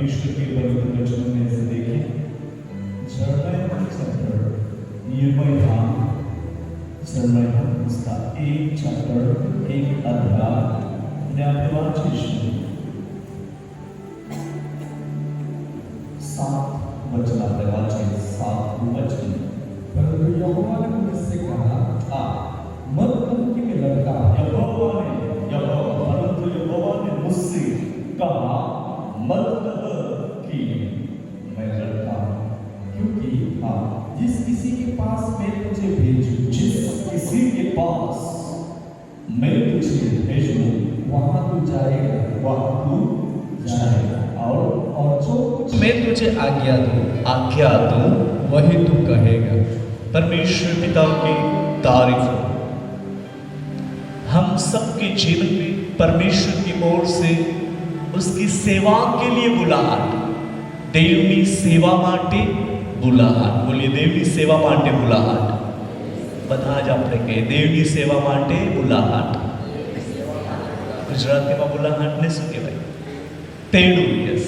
परमेश्वर के पवित्र वचनों में से देखें, यिर्मयाह उसका एक चैप्टर, एक अध्याय अपने आप वाचिष्य 7 वचन आपने वाचे, 7 वचन। परंतु यहोवा ने मुझसे कहा, मत कहो कि मैं लड़का हूं। परंतु यहोवा ने मुझसे कहा, मत कह कि मैं लड़का हूं, क्योंकि जिस किसी के पास मैं तुझे भेजूं, जिस किसी के पास मैं तुझे भेजूं, वहां तू जाएगा, वहां तू जाएगा, और जो कुछ मैं तुझे आज्ञा दूं वही तू कहेगा। परमेश्वर पिता की तारीफ हो। हम सबके जीवन में परमेश्वर की ओर से उसकी सेवा के लिए बुलाहट, देवनी सेवा माटे बुलाहट। बोलिए, देवनी सेवा माटे बुलाहट। બધા જ આપણે કહીએ, દેવની સેવા માટે બુલાહટ। ગુજરાતીમાં બુલાહટને શું કહેવાય? તેડું। યસ,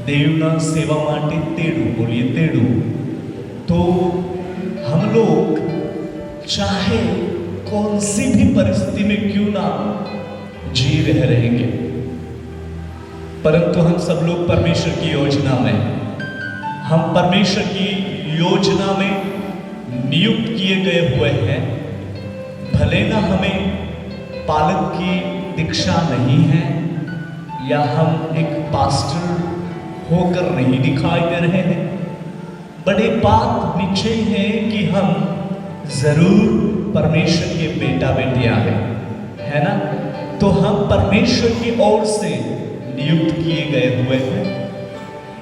દેવના સેવા માટે તેડું। બોलिए, તેડું। तो हम लोग चाहे कौन सी भी परिस्थिति में क्यों ना जी रहेंगे, परंतु हम सब लोग परमेश्वर की योजना में, हम परमेश्वर की योजना में नियुक्त किए गए हुए हैं। भले ना हमें पालक की दीक्षा नहीं है, या हम एक पास्टर होकर नहीं दिखाई दे रहे हैं, बड़ी बात निश्चय है कि हम जरूर परमेश्वर के बेटा बेटियां हैं, है ना। तो हम परमेश्वर की ओर से नियुक्त किए गए हुए हैं।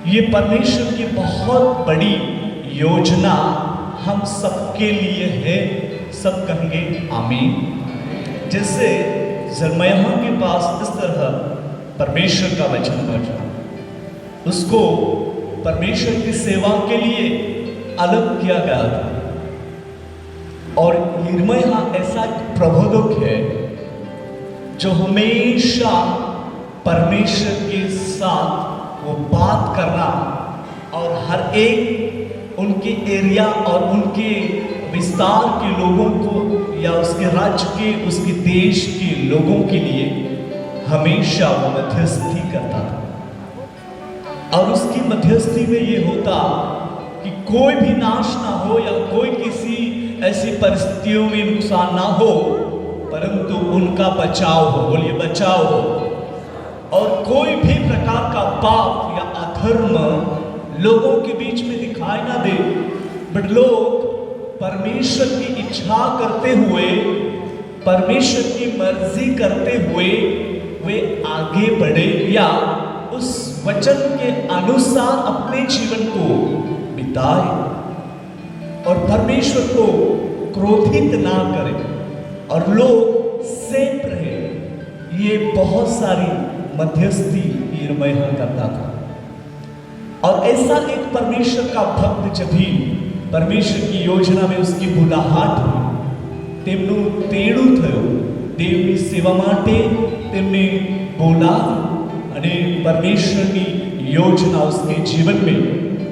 ये परमेश्वर की बहुत बड़ी योजना हम सबके लिए है। सब कहेंगे आमीन। जैसे यिर्मयाह के पास इस तरह परमेश्वर का वचन पहुंचा, उसको परमेश्वर की सेवा के लिए अलग किया गया था। और यिर्मयाह ऐसा प्रबोधक है जो हमेशा परमेश्वर के साथ वो बात करना, और हर एक उनके एरिया और उनके विस्तार के लोगों को, या उसके राज्य के, उसके देश के लोगों के लिए हमेशा वो मध्यस्थी करता था। और उसकी मध्यस्थी में ये होता कि कोई भी नाश ना हो, या कोई किसी ऐसी परिस्थितियों में नुकसान ना हो, परंतु उनका बचाव हो। बोलिए, बचाव हो। और कोई भी प्रकार का पाप या अधर्म लोगों के बीच में दिखाई ना दे, बट लोग परमेश्वर की इच्छा करते हुए, परमेश्वर की मर्जी करते हुए वे आगे बढ़े, या उस वचन के अनुसार अपने जीवन को बिताए, और परमेश्वर को क्रोधित ना करें, और लोग सेफ रहे। ये बहुत सारी मध्यस्थी यिर्मयाह करता था। और ऐसा एक परमेश्वर का भक्त जब भी परमेश्वर की योजना में उसकी बुलाहट हुई, તેમનું તેડું થયું, દેવની સેવા માટે તેમને બોલા, અને परमेश्वरની योजना उसके जीवन में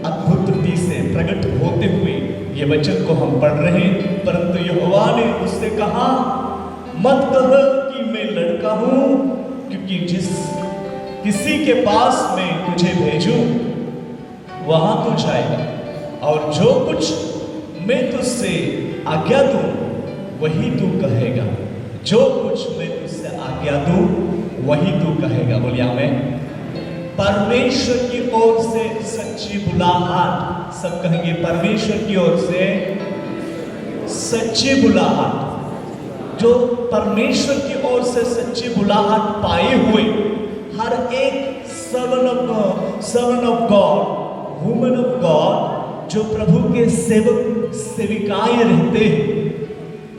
अद्भुत रीति से प्रकट होते हुए ये वचन को हम पढ़ रहे हैं। परंतु यहोवा ने उससे कहा, मत कह कि मैं लड़का हूं, क्योंकि जिस किसी के पास मैं तुझे भेजूं वहां तू जाएगा, और जो कुछ मैं तुझसे आज्ञा दूं वही तू कहेगा। जो कुछ मैं तुझसे आज्ञा दूं वही तू कहेगा। बोलिए आमीन। परमेश्वर की ओर से सच्ची बुलाहट। सब कहेंगे, परमेश्वर की ओर से सच्ची बुलाहट। जो परमेश्वर की ओर से सच्ची बुलाहट पाए हुए हर एक servant of God, woman of God, जो प्रभु के सेवक सेविकाएं रहते हैं,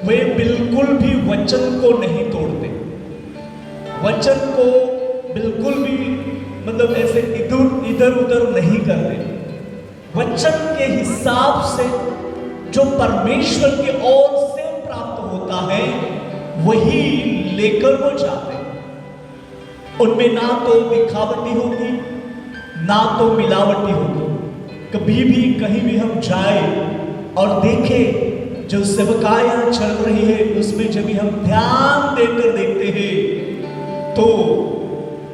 वे बिल्कुल भी वचन को नहीं तोड़ते। वचन को बिल्कुल भी मतलब ऐसे इधर उधर नहीं करते। वचन के हिसाब से जो परमेश्वर की ओर से प्राप्त होता है वही लेकर वो जाते हैं। उनमें ना तो दिखावटी होती, ना तो मिलावटी होगी। कभी भी कहीं भी हम जाए और देखें जो सेवकायां चल रही है उसमें जब भी हम ध्यान देकर देखते हैं तो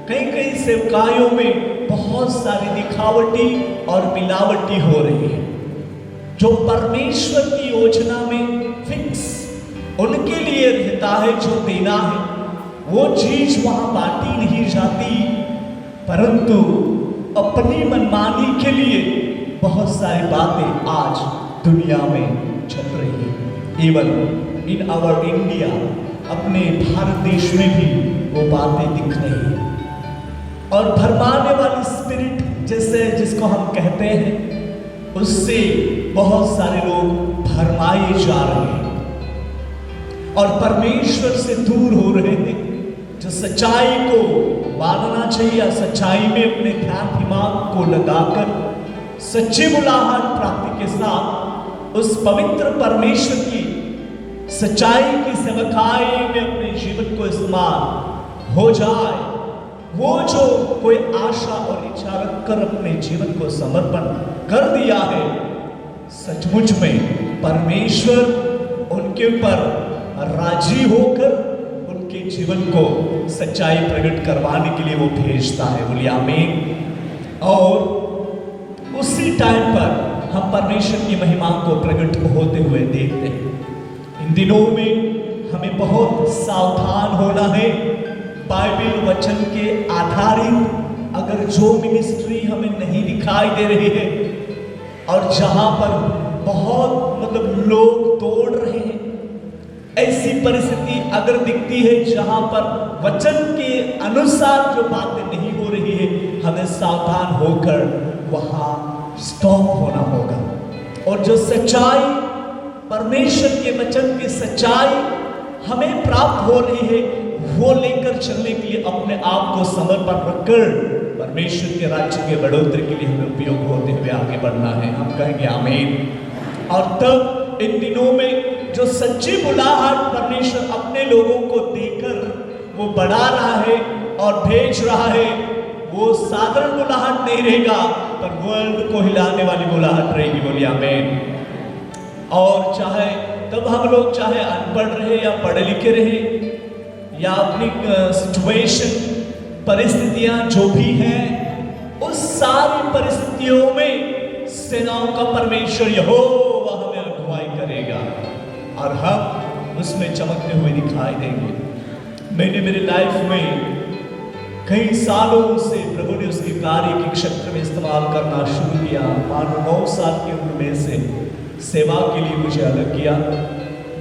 कई कई सेवकायों में बहुत सारी दिखावटी और मिलावटी हो रही है। जो परमेश्वर की योजना में फिक्स उनके लिए रहता है, जो देना है वो चीज वहां बांटी नहीं जाती, परंतु अपनी मनमानी के लिए बहुत सारी बातें आज दुनिया में चल रही है। इवन इन आवर इंडिया, अपने भारत देश में भी वो बातें दिख रही है। और भरमाने वाली स्पिरिट जैसे जिसको हम कहते हैं, उससे बहुत सारे लोग भरमाए जा रहे हैं और परमेश्वर से दूर हो रहे हैं। जो सच्चाई को मानना चाहिए, सच्चाई में अपने ध्यान दिमाग को लगाकर सच्ची बुलाहट प्राप्ति के साथ उस पवित्र परमेश्वर की सच्चाई की सेवकाई में अपने जीवन को इस्तेमाल हो जाए। वो जो कोई आशा और इच्छा रखकर अपने जीवन को समर्पण कर दिया है, सचमुच में परमेश्वर उनके ऊपर राजी होकर उनके जीवन को सच्चाई प्रकट करवाने के लिए वो भेजता है। बोलिए आमीन। और उसी टाइम पर हम परमेश्वर की महिमा को प्रकट होते हुए देखते हैं। इन दिनों में हमें बहुत सावधान होना है। बाइबल वचन के आधारित अगर जो मिनिस्ट्री हमें नहीं दिखाई दे रही है और जहां पर बहुत लोग दौड़ रहे हैं, ऐसी परिस्थिति अगर दिखती है जहां पर वचन के अनुसार जो बातें नहीं हो रही है, हमें सावधान होकर वहां स्टॉप होना होगा। और जो सच्चाई, परमेश्वर के वचन की सच्चाई हमें प्राप्त हो रही है, वो लेकर चलने के लिए अपने आप को समर्पण रखकर परमेश्वर के राज्य के बढ़ोतरी के लिए हमें उपयोग होते हुए आगे बढ़ना है। हम कहेंगे आमीन। और तब इन दिनों में जो सच्ची बुलाहट परमेश्वर अपने लोगों को देकर वो बढ़ा रहा है और भेज रहा है, वो साधारण बुलाहट नहीं रहेगा, पर वर्ल्ड को हिलाने वाली बुलाहट रहेगी। बोलिए आमीन। और चाहे तब हम लोग चाहे अनपढ़ रहे या पढ़े लिखे रहे या अपनी सिचुएशन, परिस्थितियां जो भी हैं, उस सारी परिस्थितियों में सेनाओं का परमेश्वर यहोवा हमें अगुवाई करेगा और हम उसमें चमकते हुए दिखाई देंगे। मैंने मेरी लाइफ में कई सालों से प्रभु ने उसके कार्य के क्षेत्र में इस्तेमाल करना शुरू किया। मानो 9 साल की उम्र में से सेवा के लिए मुझे अलग किया।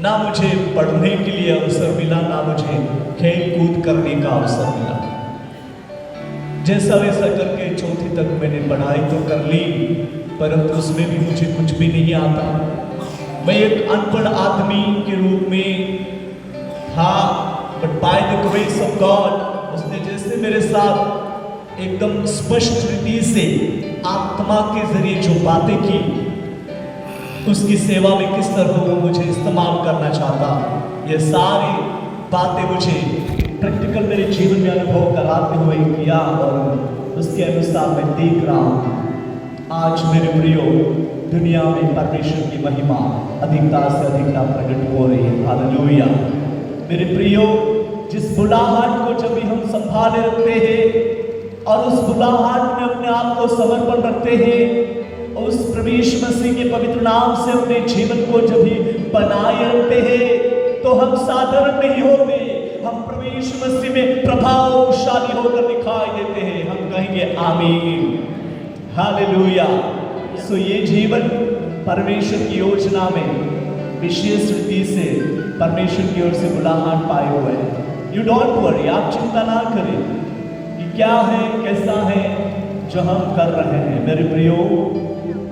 ना मुझे पढ़ने के लिए अवसर मिला, ना मुझे खेल कूद करने का अवसर मिला। जैसा वैसा करके 4वीं तक मैंने पढ़ाई तो कर ली, परंतु उसमें भी मुझे कुछ भी नहीं आता। मैं एक अनपढ़ आदमी के रूप में था, but by the grace of God उसने जैसे मेरे साथ एकदम स्पष्ट रीति से आत्मा के जरिए जो बातें की, उसकी सेवा में किस तरह वो मुझे इस्तेमाल करना चाहता, ये सारी बातें मुझे प्रैक्टिकल मेरे जीवन में अनुभव कराते हुए किया और उसके अनुसार मैं देख रहा हूँ। आज मेरे प्रियो, दुनिया में परमेश्वर की महिमा अधिकता से अधिकता प्रकट हो रही है। हालेलुया। मेरे प्रियो, जिस बुलाहट को जब भी हम संभाले रखते हैं और उस बुलाहट में अपने आप को समर्पण रखते हैं, उस प्रभु मसीह के पवित्र नाम से अपने जीवन को जब भी बनाए रखते हैं, तो हम साधारण नहीं होते, हम प्रभु मसीह में प्रभावशाली होकर दिखाई देते हैं। हम कहेंगे आमीन। हालेलुया। सो ये जीवन परमेश्वर की योजना में विशेष रीति से परमेश्वर की ओर से बुलाहट पाए हुए हैं। यू डोंट वरी, आप चिंता ना करें कि क्या है, कैसा है जो हम कर रहे हैं। मेरे प्रियो,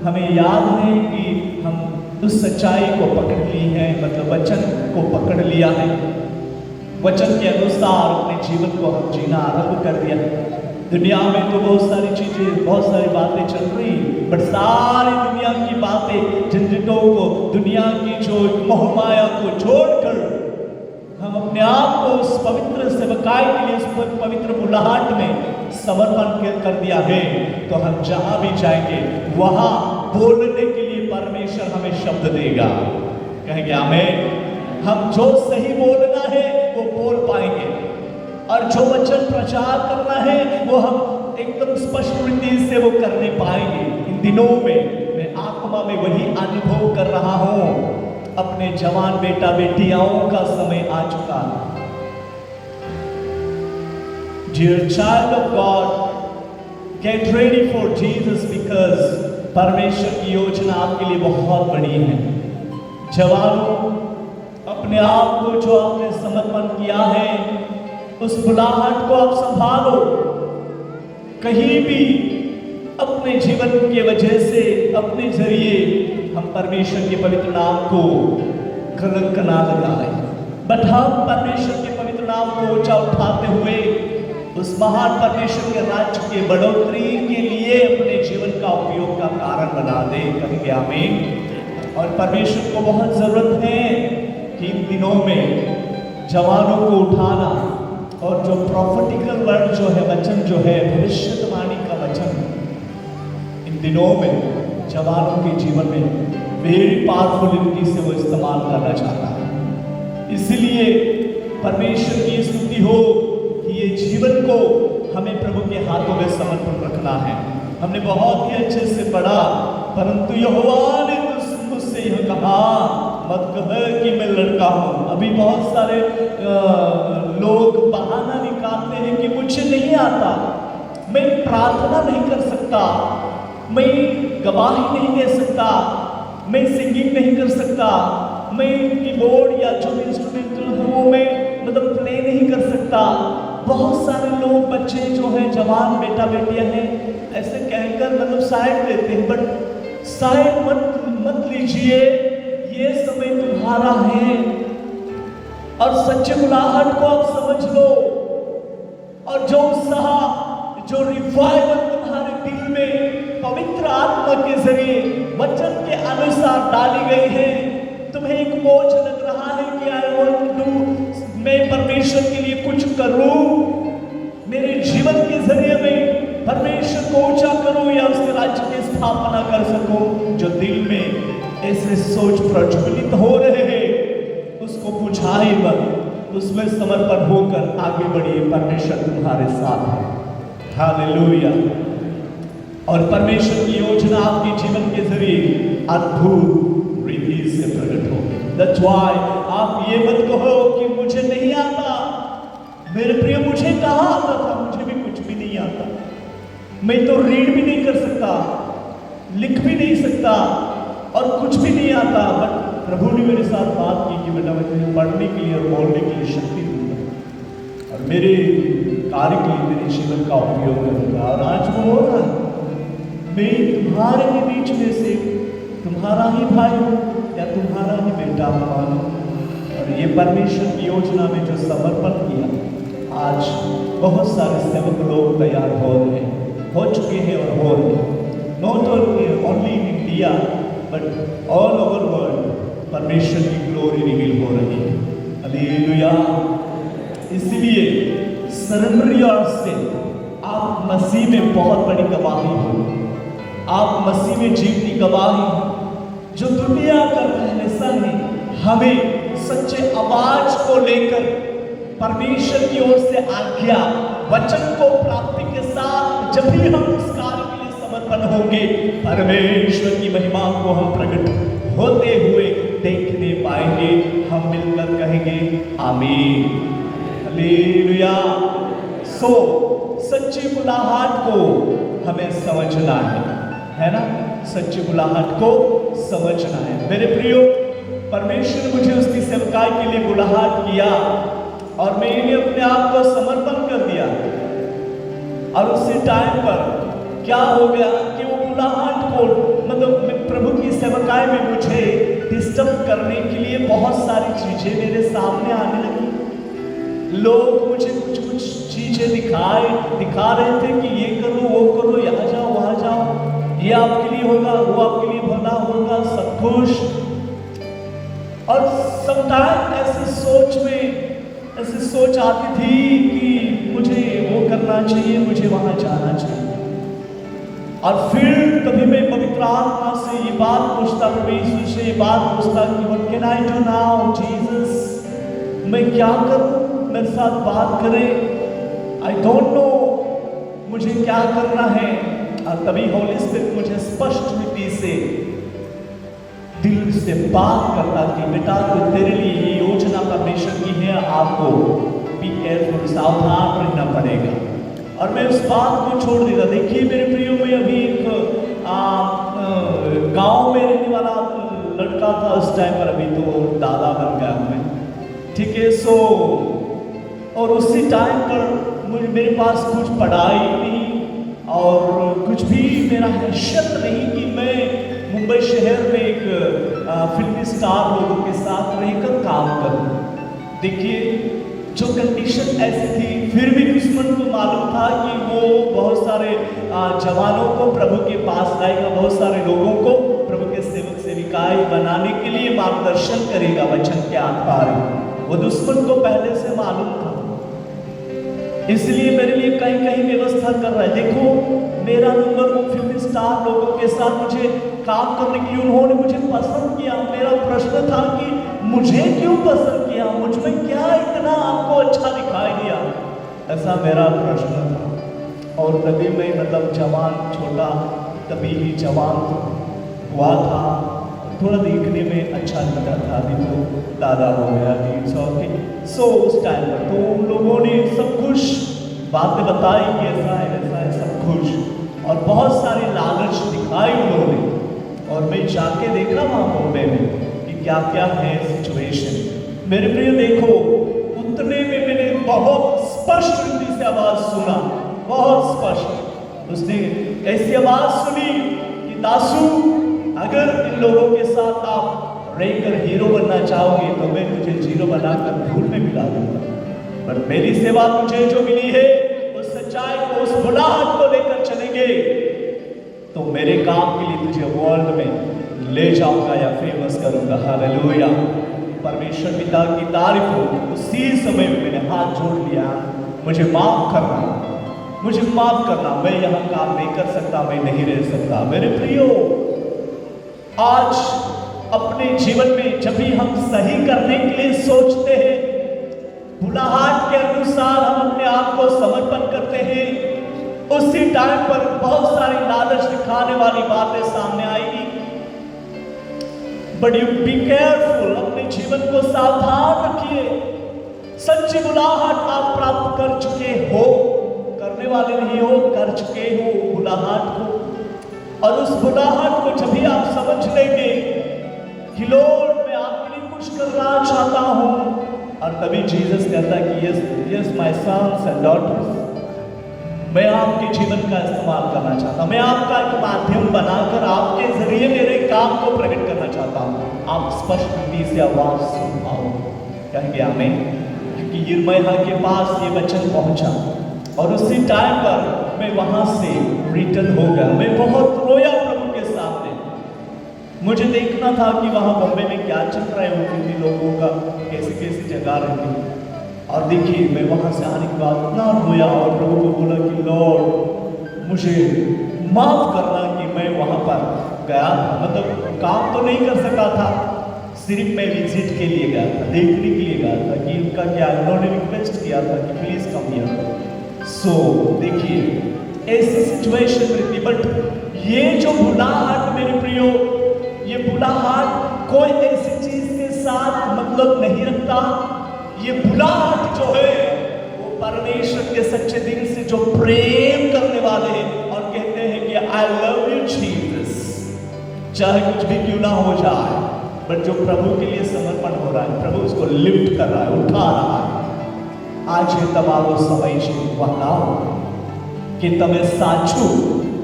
हमें याद है कि हम उस सच्चाई को पकड़ ली है, मतलब वचन को पकड़ लिया है, वचन के अनुसार अपने जीवन को हम जीना आरंभ कर दिया। दुनिया में तो बहुत सारी चीजें, बहुत सारी बातें चल रही, बट सारी दुनिया की बातें, झंझटों को, दुनिया की जो मोहमाया को छोड़कर हम अपने आप को उस पवित्र सेवकाई के लिए, उस पवित्र बुलाहट में समर्पण कर दिया है, तो हम जहां भी जाएंगे वहां बोलने के लिए परमेश्वर हमें शब्द देगा। कहेंगे आमीन। हम जो सही बोलना है वो बोल पाएंगे, और जो वचन प्रचार करना है वो हम एकदम स्पष्ट रीति से वो करने पाएंगे। इन दिनों में मैं आत्मा में वही अनुभव कर रहा हूं। अपने जवान बेटा बेटियों का समय आ चुका है। Dear child of God, get ready for Jesus because परमेश्वर की योजना आपके लिए बहुत बड़ी है। जवानों, अपने आप को जो आपने समर्पण किया है, उस बुलाहट को आप संभालो। कहीं भी अपने जीवन के वजह से, अपने जरिए हम परमेश्वर के पवित्र नाम को कलंक ना लगाएं, बट हम परमेश्वर के पवित्र नाम को ऊंचा उठाते हुए उस महान परमेश्वर के राज्य के बढ़ोतरी के लिए अपने जीवन का उपयोग का कारण बना दे। कहेंगे आमीन। और परमेश्वर को बहुत जरूरत है कि इन दिनों में जवानों को उठाना, और जो प्रॉफिटिकल वर्ड जो है, वचन जो है, भविष्यवाणी का वचन इन दिनों में जवानों के जीवन में वेरी पावरफुल से वो इस्तेमाल करना चाहता है। इसलिए परमेश्वर की स्तुति हो कि ये जीवन को हमें प्रभु के हाथों में समर्पण रखना है। हमने बहुत ही अच्छे से पढ़ा, परंतु यहोवा ने मुझसे यह कहा मत कह कि मैं लड़का हूँ। अभी बहुत सारे लोग बहाना निकालते हैं कि मुझे नहीं आता, मैं प्रार्थना नहीं कर सकता, मैं गवाही नहीं दे सकता, मैं सिंगिंग नहीं कर सकता, मैं कीबोर्ड या जो इंस्ट्रूमेंटल है वो मैं मतलब प्ले नहीं कर सकता। बहुत सारे लोग, बच्चे जो हैं, जवान बेटा बेटियां हैं, ऐसे कहकर मतलब साइड लेते हैं, बट साइड मत लीजिए, ये समय तुम्हारा है। और सच्चे बुलाहट को आप समझ लो, और जो उत्साह, जो रिवाइवल तुम्हारे दिल में पवित्र आत्मा के जरिए वचन के अनुसार डाली गई है, तुम्हें एक बोझ लग रहा है कि आई वांट टू, मैं परमेश्वर के लिए कुछ करूं, मेरे जीवन के जरिए मैं परमेश्वर को ऊंचा करूं या उसके राज्य की स्थापना कर सकूं। जो दिल में ऐसे सोच प्रज्वलित हो रहे हैं, उसको बुझाए मत, उसमें समर्पण होकर आगे बढ़िए। परमेश्वर तुम्हारे साथ है। हालेलुया। और परमेश्वर की योजना आपके जीवन के जरिए अद्भुत रीति से प्रकट होगी। That's why आप ये मत कहो कि मुझे नहीं आता। मेरे प्रिय, मुझे कहाँ आता था? मुझे भी कुछ भी नहीं आता। मैं तो रीड भी नहीं कर सकता, लिख भी नहीं सकता, और कुछ भी नहीं आता। बट प्रभु ने मेरे साथ बात की कि बेटा मैं तुझे पढ़ने के लिए और बोलने के लिए शक्ति दूंगा, और मेरे कार्य के लिए मेरे जीवन का उपयोग करूंगा। और आज वो हो रहा है। मैं तुम्हारे ही बीच में से तुम्हारा ही भाई या तुम्हारा ही बेटा मानो। और ये परमेश्वर की योजना में जो समर्पण किया, आज बहुत सारे सेवक लोग तैयार हो रहे हैं, हो चुके हैं और हो रहे हैं। Not only in India but all over world परमेश्वर की ग्लोरी रिवील हो रही है। हालेलुया। इसलिए सरेंडर योरसेल्फ। आप मसीह में बहुत बड़ी गवाही हो, आप मसीह में जीवती गवाही जो दुनिया का पहले सन है। हमें सच्चे आवाज को लेकर परमेश्वर की ओर से आज्ञा वचन को प्राप्ति के साथ जब भी हम इस कार्य के लिए समर्पण होंगे, परमेश्वर की महिमा को हम प्रकट होते हुए देखने पाएंगे। हम मिलकर कहेंगे आमीन, हालेलुया। सो सच्ची बुलाहट को हमें समझना है ना? सच्ची बुलाहट को समझना है। मेरे प्रियो, परमेश्वर ने मुझे उसकी सेवकाई के लिए बुलाहट किया और मैंने अपने आप को समर्पण कर दिया। और उसी टाइम पर क्या हो गया कि वो बुलाहट को मतलब प्रभु की सेवकाई में मुझे डिस्टर्ब करने के लिए बहुत सारी चीजें मेरे सामने आने लगी। लोग मुझे कुछ कुछ चीजें दिखा रहे थे कि ये करो, वो करो, यहाँ जाओ, वहाँ जाओ, ये आपके लिए होगा, वो आपके लिए भला होगा, सब कुछ। और समटाइम ऐसी सोच में से सोच आती थी कि मुझे वो करना चाहिए, मुझे वहां जाना चाहिए। और फिर कभी मैं पवित्र आत्मा से ये बात पूछता, परमेश्वर से ये बात पूछता कि what can I do now Jesus, मैं क्या करूं, मेरे साथ बात करें, आई डोंट नो मुझे क्या करना है। और तभी होली स्पिरिट मुझे स्पष्ट रीति से दिल से बात करता कि बेटा तो तेरे लिए ये योजना परमेश्वर की है, आपको बी केयरफुल, सावधान रहना पड़ेगा। और मैं उस बात को छोड़ देता। देखिए मेरे प्रियो, में अभी एक गांव में रहने वाला लड़का था उस टाइम पर, अभी तो दादा बन गया मैं, ठीक है। सो और उसी टाइम पर मेरे पास कुछ पढ़ाई नहीं और कुछ भी मेरा हैसियत नहीं कि मैं मुंबई शहर में एक फिल्मी स्टार लोगों के साथ रहकर काम करूं। देखिए जो कंडीशन ऐसी थी, फिर भी दुश्मन को मालूम था कि वो बहुत सारे जवानों को प्रभु के पास लाएगा, बहुत सारे लोगों को प्रभु के सेवक सेविकाएं बनाने के लिए मार्गदर्शन करेगा वचन के आधार। वो दुश्मन को पहले से मालूम था, इसलिए मेरे लिए कहीं कहीं व्यवस्था कर रहा है। देखो मेरा नंबर वो फिल्म स्टार लोगों के साथ मुझे काम करने के लिए उन्होंने मुझे पसंद किया। मेरा प्रश्न था कि मुझे क्यों पसंद किया, मुझ में क्या इतना आपको अच्छा दिखाई दिया, ऐसा मेरा प्रश्न था। और तभी मैं मतलब जवान छोटा, तभी ही जवान हुआ था, थोड़ा देखने में अच्छा लगता था। अभी तो दादा हो गया 300 के। सो उस टाइम पर तो उन लोगों ने सब कुछ बातें बताई कि ऐसा है वैसा है सब कुछ, और बहुत सारे लालच दिखाई उन्होंने। और मैं जाके देखा वहाँ बॉम्बे में कि क्या क्या है सिचुएशन। मेरे प्रिय देखो, उतने में मैंने बहुत स्पष्ट रीति से आवाज सुना, बहुत स्पष्ट। उसने ऐसी आवाज सुनी कि दासू, अगर इन लोगों के साथ आप रहकर हीरो बनना चाहोगे तो मैं तुझे जीरो बनाकर धूल में मिला दूंगा, पर मेरी सेवा तुझे जो मिली है उस सच्चाई को, उस बुलाहट को लेकर चलेंगे तो मेरे काम के लिए तुझे वर्ल्ड में ले जाऊंगा या फेमस करूंगा। हालेलुया, परमेश्वर पिता की तारीफ हो। उसी समय में मैंने हाथ जोड़ लिया, मुझे माफ करना, मुझे माफ करना, मैं यहाँ काम नहीं कर सकता, मैं नहीं रह सकता। मेरे प्रियो, आज अपने जीवन में जब भी हम सही करने के लिए सोचते हैं, बुलाहट के अनुसार हम अपने आप को समर्पण करते हैं, उसी टाइम पर बहुत सारी लालच दिखाने वाली बातें सामने आएगी। बट यू बी केयरफुल, अपने जीवन को सावधान रखिए। सच्ची बुलाहट आप प्राप्त कर चुके हो, करने वाले नहीं हो, कर चुके हो बुलाहट को। और उस बुलाहट को जब भी आप समझ लेंगे कि लॉर्ड मैं आपके लिए कुछ करना चाहता हूं, और तभी जीसस कहता है कि yes yes my sons and daughters, मैं आपके जीवन का इस्तेमाल करना चाहता हूं, मैं आपका एक माध्यम बनाकर आपके जरिए मेरे काम को प्रकट करना चाहता हूं। आप स्पष्ट रीति से आवाज सुन पाओ, कहेंगे आमीन, क्योंकि यिर्मयाह के पास ये वचन पहुंचा और उसी टाइम पर मैं वहां से रिटर्न हो गया। मैं बहुत रोया प्रभु के सामने। मुझे देखना था कि वहां बॉम्बे में क्या चल रहा है, वो कितने लोगों का कैसी कैसी जगह रहती है। और देखिए मैं वहां से आने के बाद इतना रोया और प्रभु को बोला कि लॉर्ड मुझे माफ करना कि मैं वहां पर गया था, मतलब काम तो नहीं कर सका था, सिर्फ मैं विजिट के लिए गया था, देखने के लिए गया था कि उनका क्या, उन्होंने रिक्वेस्ट किया था कि प्लीज कम हियर। सो देखिए ऐसी सिचुएशन रहती, बट ये जो बुलाहट मेरे प्रियो, ये बुलाहट कोई ऐसी चीज के साथ मतलब नहीं रखता। ये बुलाहट जो है वो परमेश्वर के सच्चे दिल से जो प्रेम करने वाले हैं और कहते हैं कि आई लव यू जीसस, चाहे कुछ भी क्यों ना हो जाए, बट जो प्रभु के लिए समर्पण हो रहा है, प्रभु उसको लिफ्ट कर रहा है, उठा रहा है। आज ये તમારો સમય છે વહાલાઓ કે તમે સાચું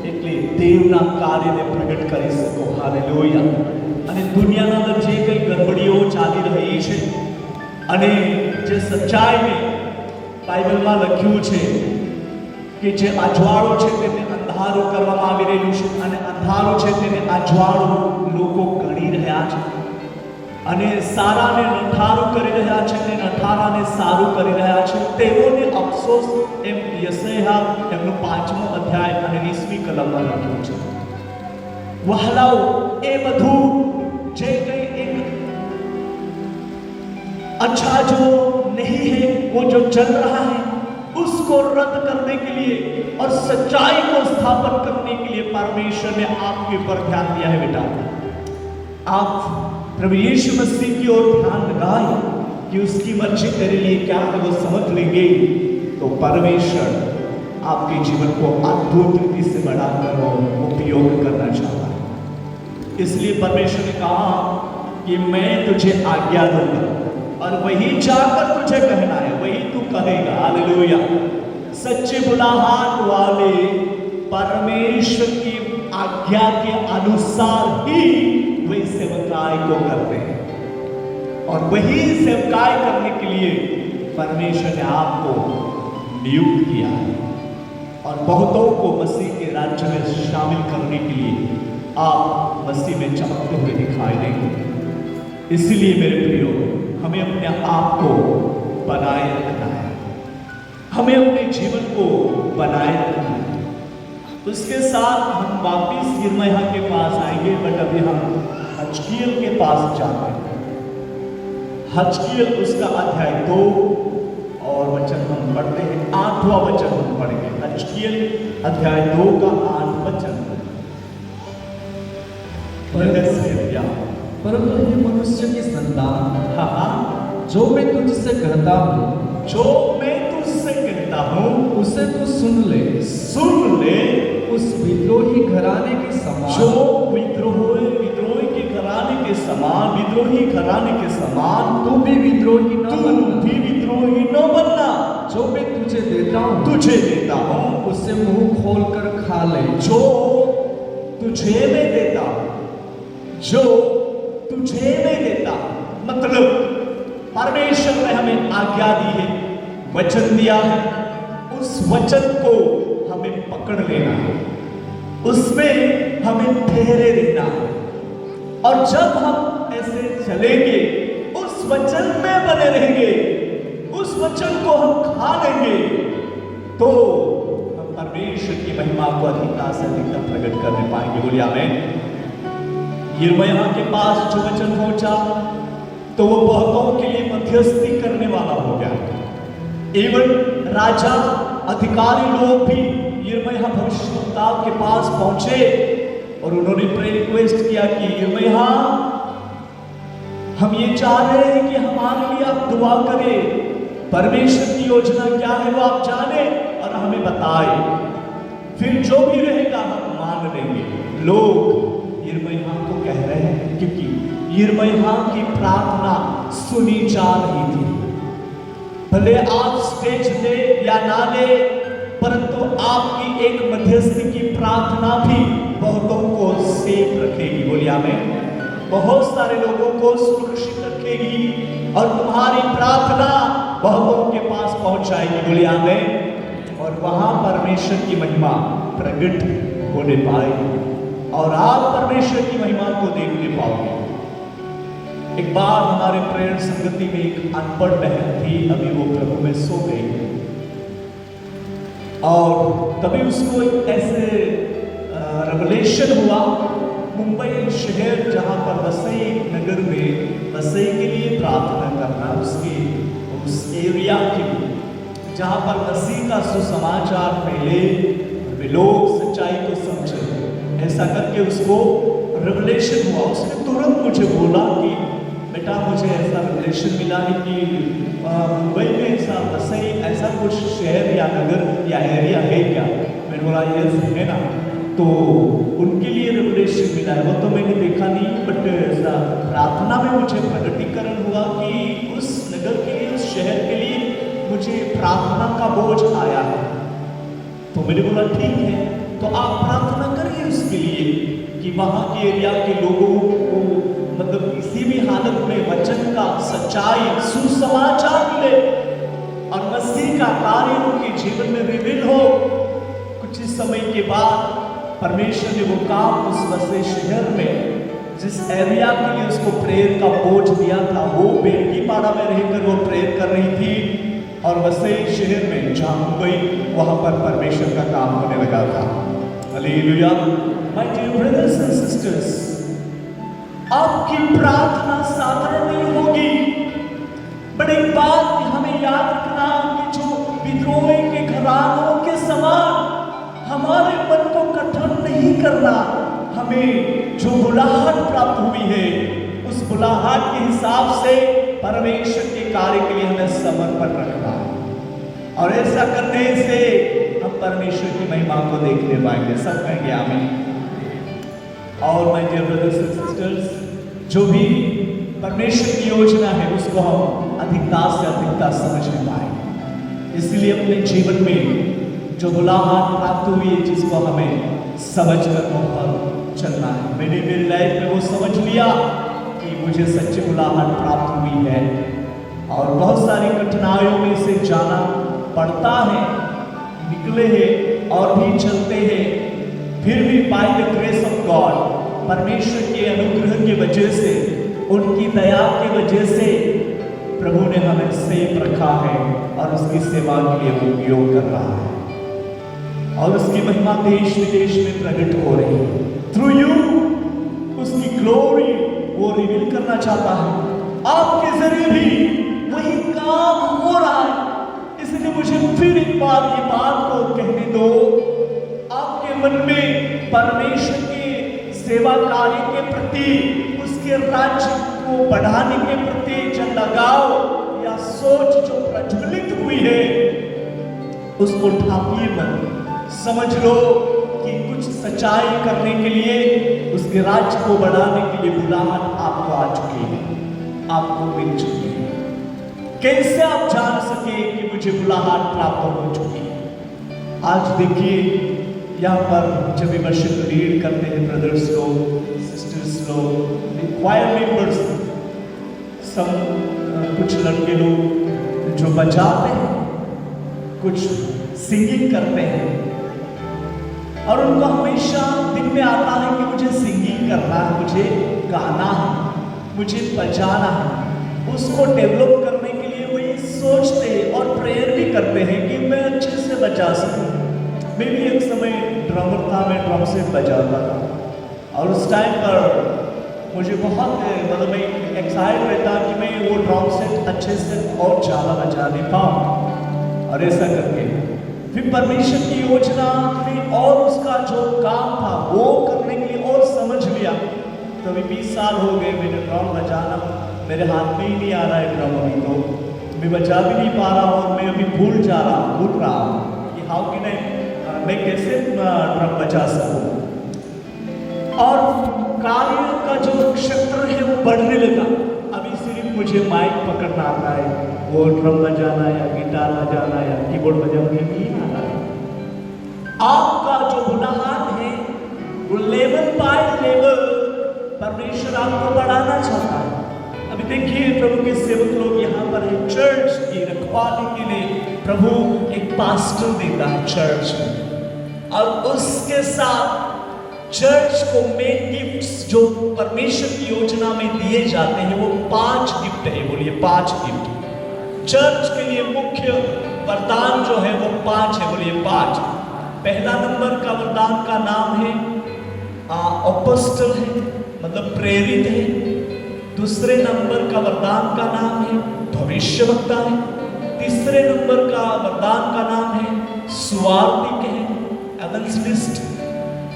એટલે દેવના કાર્યને પ્રગટ કરી શકો। હાલેલુયા। અને દુનિયાના અંદર જે કંઈ ગડબડીઓ ચાલી રહી છે અને જે સચ્ચાઈને બાઇબલમાં લખ્યું છે કે જે અજવાળો છે તેને અંધારો કરવામાં આવી રહ્યું છે અને અંધારો છે તેને અજવાળો લોકો ગણી રહ્યા છે। અને સારાને નઠારું કરી રહ્યા છે ને નઠારાને સારું કરી રહ્યા છે તેઓને અફસોસ એમ યશયા એમનું 5મો અધ્યાય અને 20મી કલમમાં લખ્યું છે. વહાલાઓ એ બધું જે કંઈ એક अच्छा जो नहीं है वो जो चल रहा है उसको रद्द करने के लिए और सच्चाई को स्थापित करने के लिए परमेश्वर ने आपके ऊपर ध्यान दिया है. बेटा आप प्रभु यीशु मसीह की ओर ध्यान लगाए कि उसकी मर्जी तेरे लिए क्या है वो समझ लेंगे तो परमेश्वर आपके जीवन को अद्भुत रीति से बढ़ाकर उपयोग करना चाहता है. इसलिए परमेश्वर ने कहा कि मैं तुझे आज्ञा दूंगा और वही जाकर तुझे कहना है वही तू कहेगा. हालेलुया. सच्चे बुलाहट वाले परमेश्वर की आज्ञा के अनुसार ही वही सेवकाई को करते हैं और वही सेवकाई करने के लिए परमेश्वर ने आपको नियुक्त किया है और बहुतों को मसीह के राज्य में शामिल करने के लिए आप मसीह में चमकते हुए दिखाई देंगे. इसलिए मेरे प्रियो हमें अपने आप को बनाए रखना है, हमें अपने जीवन को बनाए रखना है. उसके साथ हम वापिस यिर्मयाह के पास आएंगे बट अभी हम हजकील के पास जाते हैं. हजकील उसका अध्याय 2 और वचन हम पढ़ते हैं 8वां वचन हम पढ़ेंगे. हजकील अध्याय 2 का 8 वचन. परंतु ये मनुष्य की संतान, हाँ, जो मैं तुझसे कहता हूँ उसे तू सुन ले. उस विद्रोही घराने के समान, जो विद्रोही घराने के समान तू भी विद्रोही न बनना. जो मैं तुझे देता हूँ उससे मुंह खोल कर खा ले. जो तुझे मैं देता मतलब परमेश्वर ने हमें आज्ञा दी है, वचन दिया है, उस वचन को हमें पकड़ लेना है, उसमें हमें ठहरे रहना है. और जब हम ऐसे चलेंगे, उस वचन में बने रहेंगे, उस वचन को हम खा लेंगे तो हम परमेश्वर की महिमा को अधिकता से अधिकता प्रकट करने पाएंगे. बोलिए आमीन. यिर्मयाह के पास जो वचन पहुंचा तो वो बहुतों के लिए मध्यस्थी करने वाला हो गया. एवं राजा अधिकारी लोग भी यिर्मयाह भविष्यवक्ता के पास पहुंचे और उन्होंने रिक्वेस्ट किया कि यिर्मयाह हम ये चाह रहे हैं कि हमारे लिए आप दुआ करें, परमेश्वर की योजना क्या है वो आप जाने और हमें बताएं, फिर जो भी रहेगा हम मान लेंगे. लोग यिर्मयाह को कह रहे हैं क्योंकि यिर्मयाह की प्रार्थना सुनी जा रही थी. भले आप स्टेज दे या ना दे परंतु आपकी एक मध्यस्थी की प्रार्थना भी बहुतों को सेफ रखेगी. बोलिए आमीन. बहुत सारे लोगों को सुरक्षित रखेगी और तुम्हारी प्रार्थना बहुतों के पास पहुंचाएगी. बोलिए आमीन. और वहां परमेश्वर की महिमा प्रकट होने पाएगी और आप परमेश्वर की महिमा को देखने पाओगे. एक बार हमारे प्रेयर संगति में एक अनपढ़ बहन थी, अभी वो प्रभु में सो गई और तभी उसको एक ऐसे रेवलेशन हुआ. मुंबई शहर जहाँ पर वसई नगर में वसई के लिए प्रार्थना करना, उसके उस एरिया के लिए जहाँ पर मसीह का सुसमाचार फैले, लोग सच्चाई को समझे, ऐसा करके उसको रेवलेशन हुआ. उसने तुरंत मुझे बोला कि बेटा मुझे ऐसा रेवलेशन मिला है कि मुंबई में ऐसा वसई ऐसा कुछ शहर या नगर या एरिया है क्या. मैंने बोला यस है ना. तो उनके लिए रेवलेशन मिला है, वो तो मैंने देखा नहीं बट ऐसा प्रार्थना में मुझे प्रकटीकरण हुआ कि उस नगर के लिए उस शहर के लिए मुझे प्रार्थना का बोझ आया है. तो मैंने बोला ठीक है तो आप प्रार्थना करिए उसके लिए कि वहाँ के एरिया के लोगों को मतलब किसी भी हालत में वचन का सच्चाई सुसमाचार मिले और मसीह का कार्य उनके जीवन में रिवील हो. कुछ ही समय के बाद परमेश्वर ने वो काम उस वसई शहर में जिस एरिया के लिए उसको प्रेयर का बोझ दिया था, वो बेलकीपाड़ा में रहकर वो प्रेयर कर रही थी और वसई शहर में जहाँ मुंबई, वहाँ पर परमेश्वर का काम होने लगा था। Hallelujah. My dear brothers and sisters, आपकी प्रार्थना साधारण नहीं होगी, बड़ी बात हमें याद रखना कि जो विद्रोह के घरानों के समान हमारे मन को कठिन नहीं करना। हमें जो बुलाहट प्राप्त हुई है, उस बुलाहट के हिसाब से परमेश्वर के कार्य के लिए हमें समर्पण रखना है, और ऐसा करने से हम परमेश्वर की महिमा को देखने पाएंगे। सब कहेंगे आमीन। और my dear brothers and sisters, जो भी परमेश्वर की योजना है उसको हम अधिकता से अधिकता समझ पाएंगे। इसलिए अपने जीवन में जो बुलाहट प्राप्त हुई है, जिसको हमें समझ कर वहाँ चलना है। मैंने मेरी लाइफ में वो समझ लिया कि मुझे सच्ची बुलाहट प्राप्त हुई है, और बहुत सारी कठिनाइयों में से जाना पड़ता है, निकले हैं और भी चलते हैं, फिर भी by the grace of God, परमेश्वर के अनुग्रह की वजह से, उनकी दया की वजह से प्रभु ने हमें सेफ रखा है और उसकी सेवा के लिए उपयोग कर रहा है, और उसकी महिमा देश विदेश में प्रकट हो रही है। थ्रू यू उसकी ग्लोरी वो रिवील करना चाहता है। आपके जरिए भी वही काम हो रहा है। इसलिए मुझे फिर एक बार ये बात को कहने दो, आपके मन में परमेश्वर के सेवा कार्य के प्रति, उसके राज्य को बढ़ाने के प्रति जो लगाव या सोच जो प्रज्वलित हुई है, उसको ढांपिए मत। समझ लो कि कुछ सच्चाई करने के लिए, उसके राज्य को बढ़ाने के लिए बुलाहट आपको आ चुकी है, आपको मिल चुकी है। कैसे आप जान सके कि मुझे बुलाहट प्राप्त हो चुकी है? आज देखिए यहाँ पर जब वर्शिप लीड करते हैं ब्रदर्स लोग, सिस्टर्स लोग, क्वायर मेंबर्स, सब कुछ लड़के लोग जो बजाते हैं, कुछ सिंगिंग करते हैं, और उनको हमेशा दिन में आता है कि मुझे सिंगिंग करना है, मुझे गाना है, मुझे बजाना है। उसको डेवलप करने के लिए वो ये सोचते हैं और प्रेयर भी करते हैं कि मैं अच्छे से बजा सकूं। मैं भी एक समय ड्रमर था, मैं ड्रम सेट बजाता था, और उस टाइम पर मुझे बहुत मतलब मैं एक्साइट रहता कि मैं वो ड्रम सेट अच्छे से और ज़्यादा बजा नहीं पाऊँ, और ऐसा करके फिर परमेश्वर की योजना में और उसका जो काम था वो करने के लिए और समझ लिया। तो अभी 20 साल हो गए, मैंने ड्रम बजाना मेरे हाथ में ही नहीं आ रहा है, ड्रम अभी तो मैं बजा भी नहीं पा रहा, और मैं अभी भूल रहा हूँ कि हाउ कि नहीं मैं कैसे ड्रम बजा सकूँ। और कार्य का जो क्षेत्र है वो बढ़ने लगा। अभी सिर्फ मुझे माइक पकड़ना आता है, वो ड्रम बजाना या गिटार बजाना या कीबोर्ड बजाना नहीं आ रहा है। आपका जो बुलाहट है वो लेवल बाय लेवल परमेश्वर आपको बढ़ाना चाहता है। अभी देखिए प्रभु के सेवक लोग यहाँ पर है, चर्च की रखवाली के लिए प्रभु एक पास्टर देता है चर्च में, और उसके साथ चर्च को मेन गिफ्ट्स जो परमेश्वर की योजना में दिए जाते हैं वो 5 गिफ्ट है। बोलिए 5 गिफ्ट। चर्च के लिए मुख्य वरदान जो है वो 5 है। बोलिए 5। पहला नंबर का वरदान का नाम है अपोस्टल है, मतलब प्रेरित है। दूसरे नंबर का वरदान का नाम है भविष्यवक्ता है। तीसरे नंबर का वरदान का नाम है सुवार्तिक है, एवेंजलिस्ट।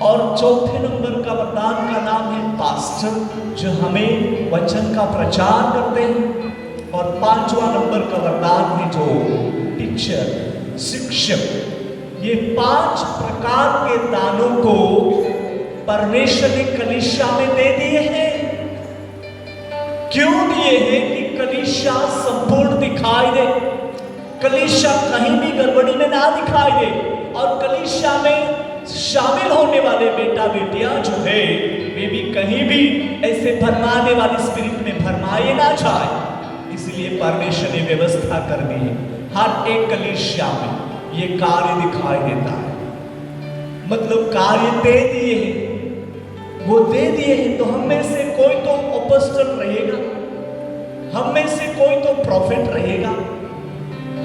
और चौथे नंबर का वरदान का नाम है पास्टर, जो हमें वचन का प्रचार करते हैं। और 5वां नंबर का वरदान है जो टीचर, शिक्षक। ये 5 प्रकार के दानों को परमेश्वर ने कलीसिया में दे दिए हैं। क्यों दिए हैं? कि कलीसिया संपूर्ण दिखाई दे, कलीसिया कहीं भी गड़बड़ी में ना दिखाई दे, और कलीसिया में शामिल होने वाले बेटा बेटियां जो है वे भी कहीं भी ऐसे भरमाने वाली स्पिरिट में भरमाए ना जाए। इसलिए परमेश्वर ने व्यवस्था कर दी है, हर एक कलीसिया में ये कार्य दिखाई देता है। मतलब कार्य दे दिए हैं, वो दे दिए हैं, तो हम में से कोई तो अपोस्टल रहेगा, हम में से कोई तो प्रॉफिट रहेगा,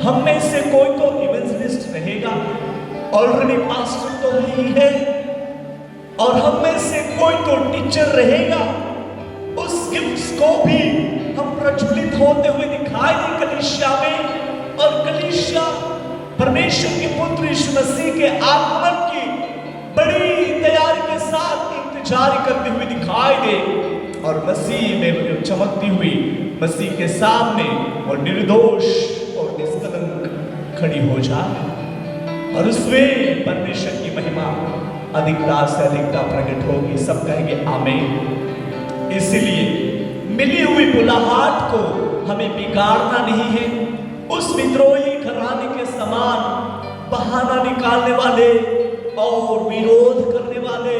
हम में से कोई तो इवेंजलिस्ट रहेगा, ऑलरेडी पास्टर तो ही है, और हम में से कोई तो टीचर रहेगा। उस गिफ्ट्स को भी हम प्रज्वलित होते हुए दिखाई दे कलीसिया में, और कलीसिया परमेश्वर के पुत्र यीशु मसीह के आगमन की बड़ी तैयारी के साथ इंतजार करते हुए दिखाई दे, और मसीह में चमकती हुई मसीह के सामने और निर्दोष और निष्कलंक खड़ी हो जाए, और उसमें परमेश्वर की महिमा अधिकता से अधिकता प्रकट होगी। सब कहेंगे आमीन। इसलिए मिली हुई बुलाहट को हमें बिगाड़ना नहीं है। उस विद्रोही घराने के समान बहाना निकालने वाले और विरोध करने वाले,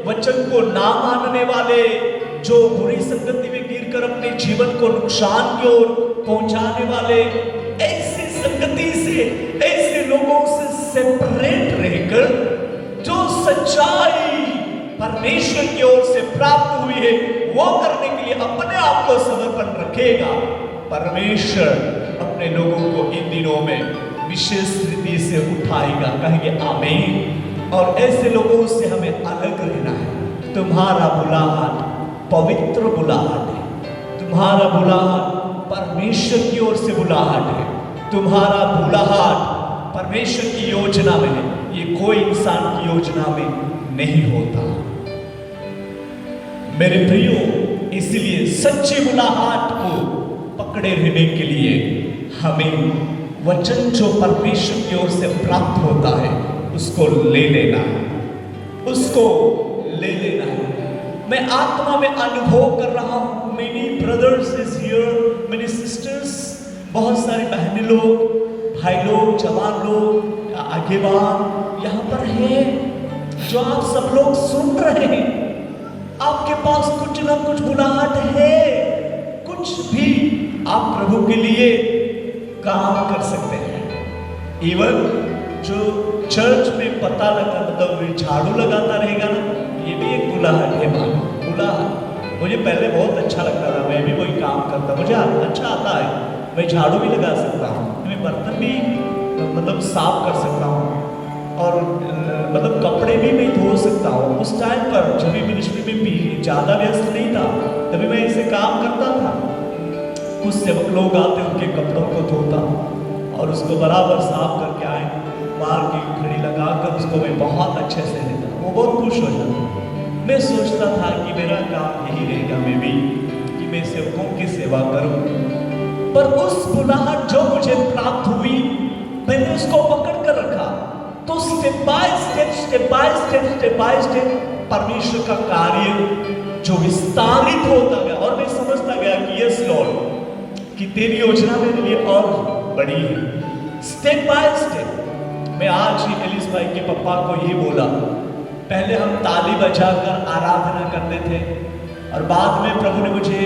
वचन को ना मानने वाले, जो बुरी संगति में गिरकर अपने जीवन को नुकसान की ओर पहुंचाने वाले, ऐसी संगति से, ऐसे लोगों से सेपरेट रहकर जो सच्चाई परमेश्वर की ओर से प्राप्त हुई है वो करने के लिए अपने आप को समर्पण रखेगा, परमेश्वर अपने लोगों को इन दिनों में विशेष रीति से उठाएगा। कहेंगे आमीन। और ऐसे लोगों से हमें अलग रहना है। तुम्हारा बुलाहट पवित्र बुलाहट है, तुम्हारा बुलाहट परमेश्वर की ओर से बुलाहट है, तुम्हारा बुलाहट परमेश्वर की योजना में है, ये कोई इंसान की योजना में नहीं होता। मेरे प्रियो, इसलिए सच्ची बुलाहट को पकड़े रहने के लिए हमें वचन जो परमेश्वर की ओर से प्राप्त होता है उसको ले लेना है, उसको ले लेना है। मैं आत्मा में अनुभव कर रहा हूं, many brothers is here, many sisters, बहुत सारी बहनें लोग, भाई लोग, जवान लोग, आगेवान यहाँ पर है, जो आप सब लोग सुन रहे हैं। आपके पास कुछ ना कुछ बुलाहट है, कुछ भी आप प्रभु के लिए काम कर सकते हैं। इवन जो चर्च में पता लगा, मतलब झाड़ू लगाता रहेगा ना, ये भी एक बुलाहट है। बुलाहट मुझे पहले बहुत अच्छा लगता था, मैं भी वही काम करता, मुझे अच्छा आता है, मैं झाड़ू भी लगा सकता हूँ, मैं बर्तन भी मतलब साफ कर सकता हूँ, और मतलब कपड़े भी मैं धो सकता हूँ। उस टाइम पर जब भी मिनिस्ट्री में भी ज़्यादा व्यस्त नहीं था, तभी मैं इसे काम करता था। कुछ सेवक लोग आते, उनके कपड़ों को धोता और उसको बराबर साफ करके आए, मार की घड़ी लगाकर उसको मैं बहुत अच्छे से लेता, वो बहुत खुश हो जाता। मैं सोचता था कि मेरा काम यही रहेगा, मैं भी कि मैं सेवकों की सेवा करूं। पर उस बुलाहट जो मुझे प्राप्त हुई, मैंने उसको पकड़ कर रखा, तो स्टेप बाय स्टेप परमेश्वर का कार्य जो विस्तारित होता गया, और मैं समझता गया कि यस लॉर्ड, कि तेरी योजना मेरे लिए और बड़ी है। स्टेप बाय स्टेप मैं आज ही एलिस भाई के पापा को ये बोला, पहले हम ताली बजाकर आराधना करते थे, और बाद में प्रभु ने मुझे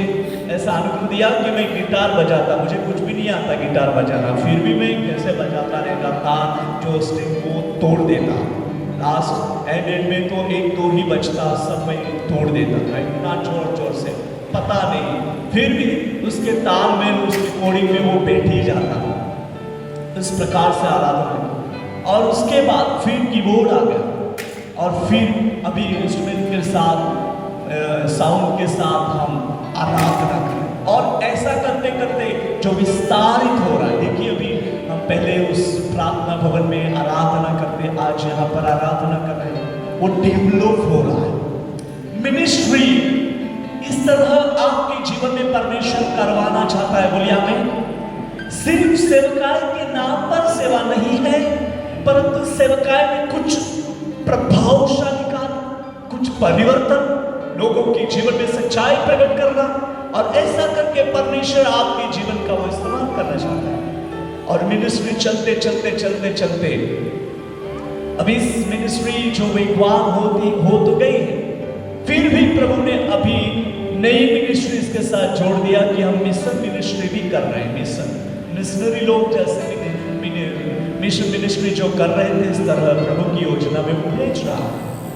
ऐसा अनुभव दिया कि मैं गिटार बजाता, मुझे कुछ भी नहीं आता गिटार बजाना, फिर भी मैं कैसे बजाता रहता था, जो स्ट्रिंग को तोड़ देता, लास्ट एंड में तो एक दो ही बचता, सब मैं तोड़ देता था, इतना जोर जोर से, पता नहीं, फिर भी उसके ताल में, उसकी कोडिंग में वो बैठ ही जाता। इस प्रकार से आराधना, और उसके बाद फिर कीबोर्ड आ गया, और फिर अभी इंस्ट्रूमेंट के साथ, साउंड के साथ हम आराधना करें, और ऐसा करते करते जो विस्तारित हो रहा है। देखिए अभी हम पहले उस प्रार्थना भवन में आराधना करते, आज यहाँ पर आराधना कर रहे हैं, वो डेवलप हो रहा है। मिनिस्ट्री इस तरह आपके जीवन में परमेश्वर करवाना चाहता है। बोलिए आमीन। सिर्फ सेवकाई के नाम पर सेवा नहीं है, परंतु सेवकाई में कुछ प्रभावशाली कार्य, कुछ परिवर्तन, लोगों के जीवन में सच्चाई प्रकट करना, और ऐसा करके परमेश्वर आपके जीवन का वो इस्तेमाल करना चाहता है। और मिनिस्ट्री चलते चलते चलते चलते अभी इस मिनिस्ट्री जो विद्वान हो तो गई है, फिर भी प्रभु ने अभी नई मिनिस्ट्री इसके साथ जोड़ दिया कि हम मिशन मिनिस्ट्री भी कर रहे हैं। मिशनरी लोग जैसे मिशन मिनिस्ट्री जो कर रहे थे, इस तरह प्रभु की योजना में वो भेज रहा,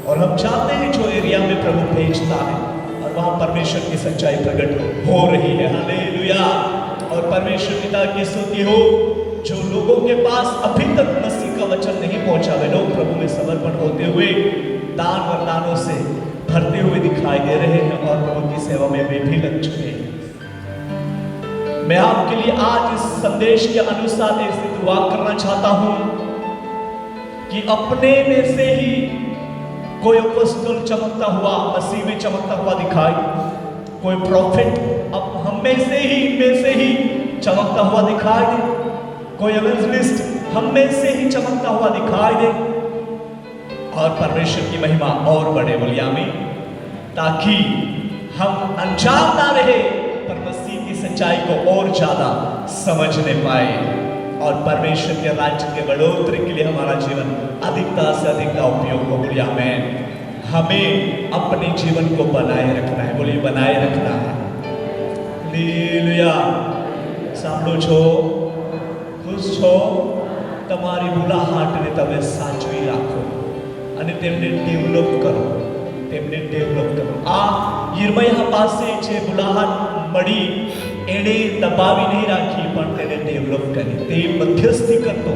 और हम चाहते हैं जो एरिया में प्रभु भेजता है और वहाँ परमेश्वर की सच्चाई प्रकट हो रही है। हालेलुया। और परमेश्वर पिता की स्तुति हो। जो लोगों के पास अभी तक मसीह का वचन नहीं पहुंचा, वे लोग प्रभु में समर्पण होते हुए दान वरदानों से भरते हुए दिखाई दे रहे हैं और प्रभु की सेवा में वे भी लग चुके हैं। मैं आपके लिए आज इस संदेश के अनुसार ऐसी दुआ करना चाहता हूं कि अपने में से ही कोई अपोस्तल चमकता हुआ, मसीह में चमकता हुआ दिखाई, कोई प्रॉफिट अब हम में से ही चमकता हुआ दिखाई दे, कोई एवेंजलिस्ट हम में से ही चमकता हुआ दिखाई दे और परमेश्वर की महिमा और बढ़े। बोलिए आमीन। ताकि हम अनजान ना रहे पर मसीह की सच्चाई को और ज्यादा समझने पाए और परमेश्वर के राज्य के बढ़ोतरी के लिए हमारा जीवन अधिकता से अधिक उपयोग हो। बोलिए आमीन। हमें अपने जीवन को बनाए रखना है। बोलिए बनाए रखना है। हालेलुया। सांभळो છો, खुश છો, તમારી બુલાહાટને તમે સાચવી રાખો અને તેમને ડેવલપ કરો, તેમને ડેવલપ કરો। આ યિર્મયાહ પાસે જે બુલાહાટ મળી એણે દબાવી નહીં રાખી પણ તેને ડેવલપ કરી। તે મધ્યસ્થી કરતો,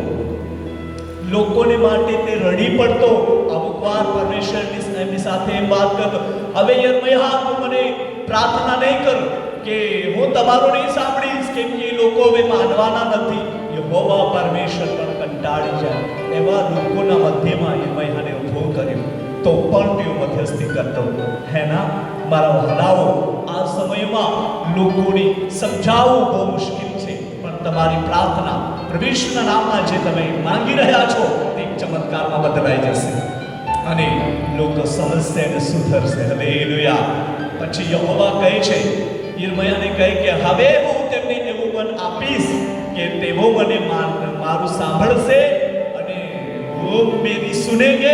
લોકોને માટે તે રડી પડતો। અમુક વાર પરમેશ્વરની સાથે એમ વાત કરતો, હવે યિર્મયાહ તું મને પ્રાર્થના નહીં કર કે હું તમારું નહીં સાંભળીશ કેમ કે એ લોકો હવે માનવાના નથી। યહોવા પરમેશ્વર પણ કંટાળી જાય એવા લોકોના મધ્યમાં યિર્મયાહને ઊભો કર્યો તો પણ તેઓ મધ્યસ્થી કરતો હે ના। મારા વહાલાઓ, આ સમયમાં લોકોને સમજાવવું બહુ મુશ્કેલ છે પણ તમારી પ્રાર્થના પ્રભુના નામમાં જે તમે માંગી રહ્યા છો તે ચમત્કારમાં બદલાઈ જશે અને લોકો સમજશે અને સુધરશે। હાલેલુયા। પછી યહોવા કહે છે, યિર્મયાહને કહે કે હવે હું તેમને એવું મન આપીશ કે તેઓ મને મારું સાંભળશે અને वो मेरी सुनेंगे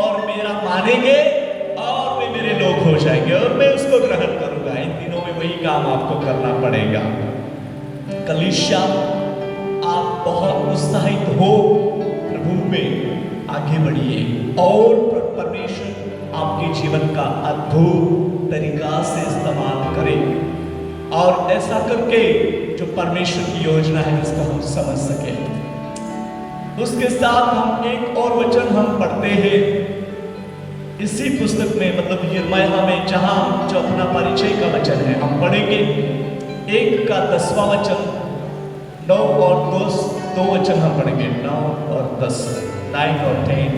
और मेरा मानेंगे और वे मेरे लोग हो जाएंगे और मैं उसको ग्रहण करूंगा। इन दिनों में वही काम आपको करना पड़ेगा। कलीसिया, आप बहुत उत्साहित हो, प्रभु में आगे बढ़िए और परमेश्वर आपके जीवन का अद्भुत तरीका से इस्तेमाल करे और ऐसा करके जो परमेश्वर की योजना है उसको हम समझ सके। उसके साथ हम एक और वचन हम पढ़ते हैं इसी पुस्तक में, मतलब यिर्मयाह में, जहां जो अपना परिचय का वचन है हम पढ़ेंगे 1 का 10वां वचन, 9 और 2 वचन हम पढ़ेंगे, 9 और 10, 9 और 10,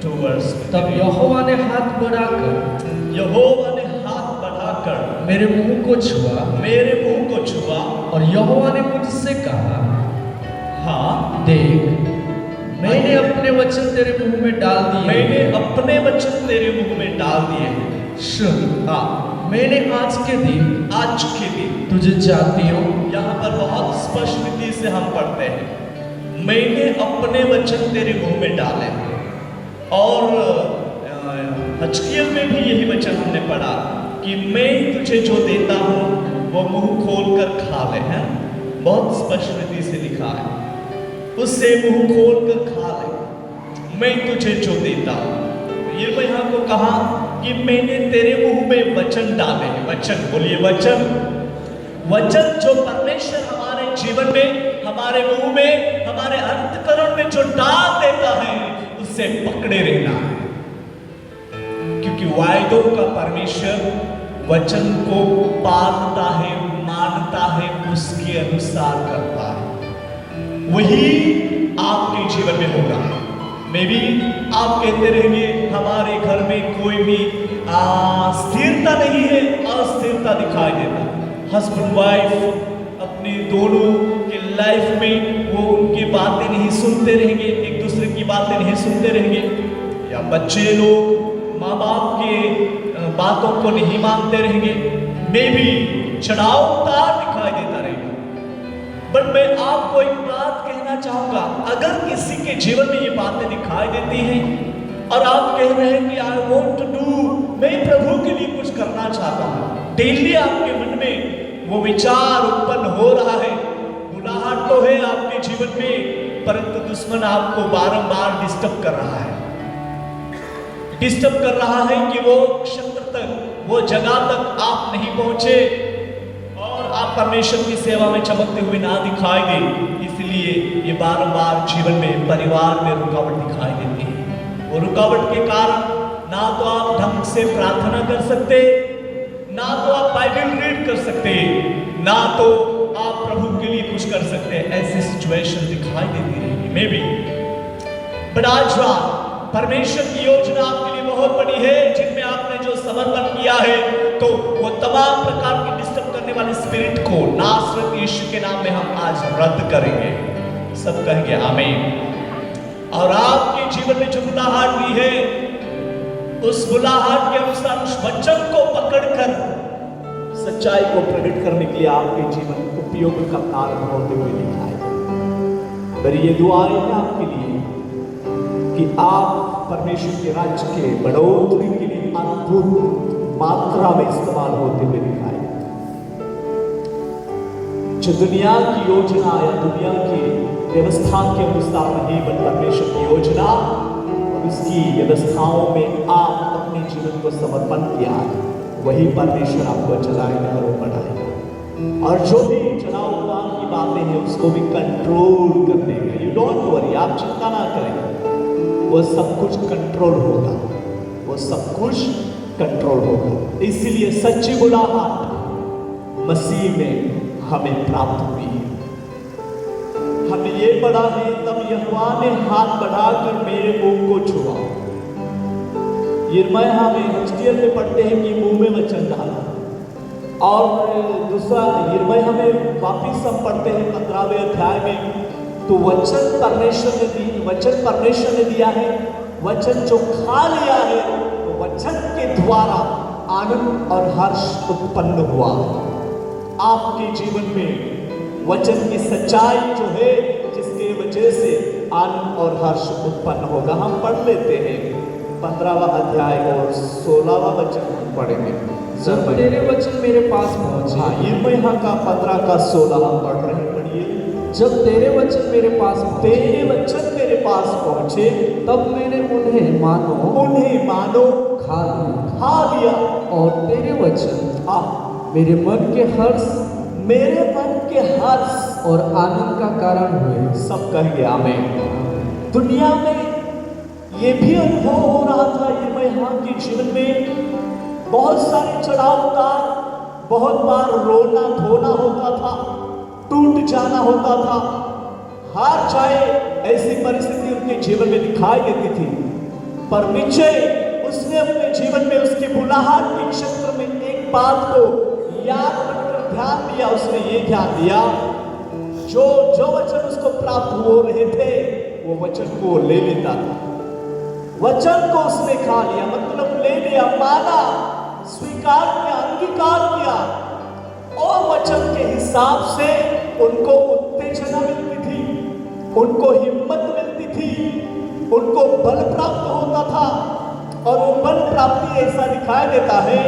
2 वर्स। तब यहोवा ने हाथ बढ़ाकर मेरे मुंह को छुआ और यहोवा ने मुझसे कहा, हाँ देख मैंने अपने वचन तेरे मुंह में डाल दिए। मैंने अपने वचन तेरे मुंह में डाल दिए हैं। सुन, हाँ, मैंने आज के दिन तुझे जातियों, यहाँ पर बहुत स्पष्ट रीति से हम पढ़ते हैं, मैंने अपने वचन तेरे मुंह में डाले। और हजकियेल में भी यही वचन हमने पढ़ा कि मैं तुझे जो देता हूँ वो मुंह खोल कर खा ले। है बहुत स्पष्ट रीति से लिखा है, उससे मुंह खोल कर खा ले, मैं तुझे जो देता हूँ। यिर्मयाह को कहा कि मैंने तेरे मुंह में वचन डाले हैं। वचन, बोलिए वचन। वचन जो परमेश्वर हमारे जीवन में, हमारे मुंह में, हमारे अंतःकरण में जो डाल देता है उससे पकड़े रहना है, क्योंकि वायदों का परमेश्वर वचन को पालता है, मानता है, उसके अनुसार करता है। वही आपके जीवन में होगा। मे भी आप कहते रहेंगे हमारे घर में कोई भी स्थिरता नहीं है, अस्थिरता दिखाई देता। हस्बैंड वाइफ अपने दोनों के लाइफ में वो उनकी बातें नहीं सुनते रहेंगे, एक दूसरे की बातें नहीं सुनते रहेंगे, या बच्चे लोग माँ बाप के बातों को नहीं मानते रहेंगे। मे भी चढ़ाव उतार दिखाई देता रहेगा। बट मैं आपको एक बात कहना चाहूंगा, अगर किसी के जीवन में ये बातें दिखाई देती हैं और आप कह रहे हैं कि आई वॉन्ट टू डू, मैं प्रभु के लिए कुछ करना चाहता हूँ, डेली आपके मन में वो विचार उत्पन्न हो रहा है, बुलाहट तो है आपके जीवन में, परंतु दुश्मन आपको बारंबार डिस्टर्ब कर रहा है। डिस्टर्ब कर रहा है कि वो क्षेत्र तक, वो जगह तक आप नहीं पहुंचे और आप परमेश्वर की सेवा में चमकते हुए ना दिखाई दे। इसलिए ये बार बार जीवन में, परिवार में रुकावट दिखाई देती है। वो रुकावट के कारण ना तो आप ढंग से प्रार्थना कर सकते, ना तो आप बाइबल रीड कर सकते, ना तो आप प्रभु के लिए कुछ कर सकते। ऐसी सिचुएशन दिखाई देती रहेगी मे बी। बट आज परमेश्वर की योजना आपके लिए बहुत बड़ी है, जिनमें आपने जो समर्पण किया है, तो वो तमाम प्रकार की डिस्टर्ब करने वाले स्पिरिट को नासरत यीशु के नाम में हम आज रद्द करेंगे। सब कहेंगे आमीन। और आपके जीवन में जो बुलाहट दी है, उस बुलाहट के अनुसार उस वचन को पकड़कर सच्चाई को प्रकट करने के लिए आपके जीवन उपयोग का कारण होते हुए दिखाए। मेरी ये दुआएं है आपके लिए कि आप परमेश्वर के राज्य के बढ़ोतरी के लिए अद्भुत मात्रा में इस्तेमाल होते हुए दिखाए। जो दुनिया की योजना या दुनिया की व्यवस्था के अनुसार नहीं, बल्कि परमेश्वर की योजना और उसकी व्यवस्थाओं में आप अपने जीवन को समर्पण किया, वही परमेश्वर आपको चलाएगा और बढ़ाएगा। और जो भी चढ़ाव उतार की बातें हैं उसको भी कंट्रोल कर देगा। यू डोंट वरी, आप चिंता ना करें, वो सब कुछ कंट्रोल होगा, वो सब कुछ कंट्रोल होगा। इसीलिए सच्ची बुलाहट मसीह में हमें प्राप्त हुई है। हमें ये पढ़ा है, तब यहोवा ने हाथ बढ़ाकर मेरे मुंह को छुआ। यिर्मयाह में HTL में पढ़ते हैं कि मुंह में वचन डाला। और दूसरा यिर्मयाह में वापिस हम पढ़ते हैं 15वें अध्याय में, तो वचन परमेश्वर ने दिया है। वचन जो खा लिया है, तो वचन के द्वारा आनंद और हर्ष उत्पन्न हुआ। आपके जीवन में वचन की सच्चाई जो है, जिसके वजह से आनंद और हर्ष उत्पन्न होगा। हम पढ़ लेते हैं 15वां अध्याय और 16वां वचन हम पढ़ेंगे। जब तेरे वचन मेरे पास पहुंचे। हाँ, यिर्मयाह का 15 का 16 हम पढ़ रहे हैं। पढ़िए। जब तेरे वचन मेरे पास पहुंचे, तब मैंने उन्हें मानो खा लिया। और तेरे वचन मेरे मन के हर्ष और आनंद का कारण हुए। सब कहेंगे आमीन। दुनिया में ये भी अनुभव हो रहा था यिर्मयाह के जीवन में, बहुत सारे चढ़ाव उतार, बहुत बार रोना धोना होता था, टूट जाना होता था, हार जाए, ऐसी परिस्थिति उनके जीवन में दिखाई देती थी। पर निश्चय उसने अपने जीवन में उसके बुलाहट के क्षेत्र में एक बात को याद रखकर ध्यान दिया। उसने ये ध्यान दिया, जो वचन उसको प्राप्त हो रहे थे, वो वचन को ले लेता था। वचन को उसने खा लिया, मतलब ले लिया, माना, स्वीकार किया, अंगीकार किया। और वचन के हिसाब से उनको उत्तेजना मिलती थी, उनको हिम्मत मिलती थी, उनको बल प्राप्त होता था। और वो बल प्राप्ति ऐसा दिखाई देता है,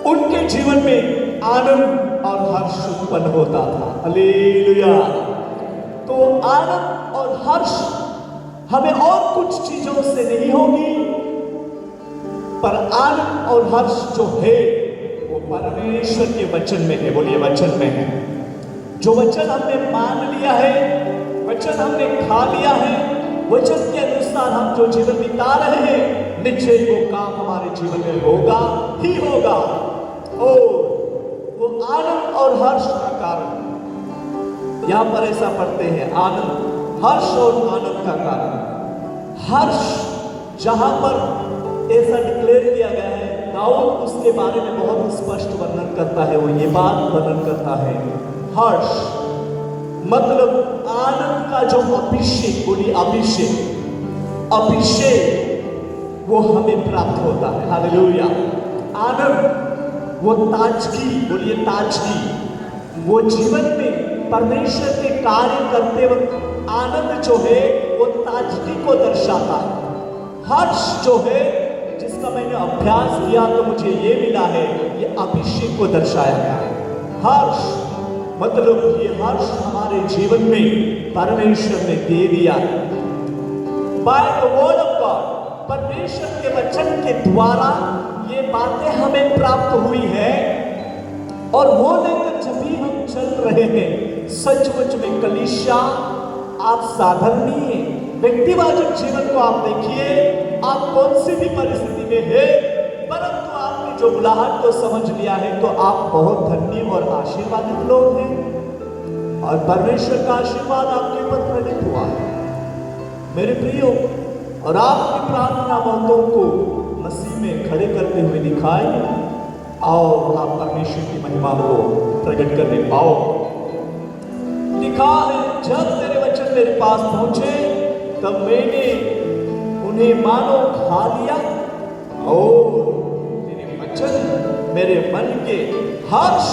उनके जीवन में आनंद और हर्ष उत्पन्न होता था। हालेलुया। तो आनंद और हर्ष हमें और कुछ चीजों से नहीं होगी, पर आनंद और हर्ष जो है वो परमेश्वर के वचन में है। बोलिए, वचन में है। जो वचन हमने मान लिया है, वचन हमने खा लिया है, वचन के अनुसार हम जो जीवन बिता रहे हैं, निश्चय वो काम हमारे जीवन में होगा ही होगा। और वो आनंद और हर्ष का कारण, यहां पर ऐसा पढ़ते हैं, आनंद, हर्ष और आनंद का कारण। हर्ष जहां पर ऐसा डिक्लेयर किया गया है, दाऊद उसके बारे में बहुत स्पष्ट वर्णन करता है। वो ये बात वर्णन करता है, हर्ष मतलब आनंद का जो अभिषेक, बोलिए अभिषेक वो हमें प्राप्त होता है। हालेलुया। आनंद वो ताजगी, बोलिए ताजगी, वो जीवन में परमेश्वर के कार्य करते वक्त आनंद जो है वो ताजगी को दर्शाता है। हर्ष जो है, जिसका मैंने अभ्यास किया तो मुझे ये मिला है, ये अभिषेक को दर्शाया गया है। हर्ष मतलब ये हर्ष हमारे जीवन में परमेश्वर ने दे दिया by the word of God. परमेश्वर के वचन के द्वारा ये बातें हमें प्राप्त हुई है और वो लेकर जब भी हम चल रहे हैं, सचमुच में कलीसिया आप साधारणीय व्यक्तिवाचक जीवन को आप देखिए, आप कौन सी भी परिस्थिति में है, परंतु आपने जो बुलाहट को समझ लिया है तो आप बहुत धन्य और आशीर्वादित लोग हैं और परमेश्वर का आशीर्वाद आपके ऊपर प्रकट हुआ है मेरे प्रियो। और आपकी प्रार्थना बहुतों को मसीह में खड़े करते हुए दिखाए और आप परमेश्वर की महिमा को प्रकट करने पाओ। लिखा है, जब तेरे वचन मेरे पास पहुंचे तब मैंने उन्हें मानो खा लिया और तेरे वचन मेरे मन के हर्ष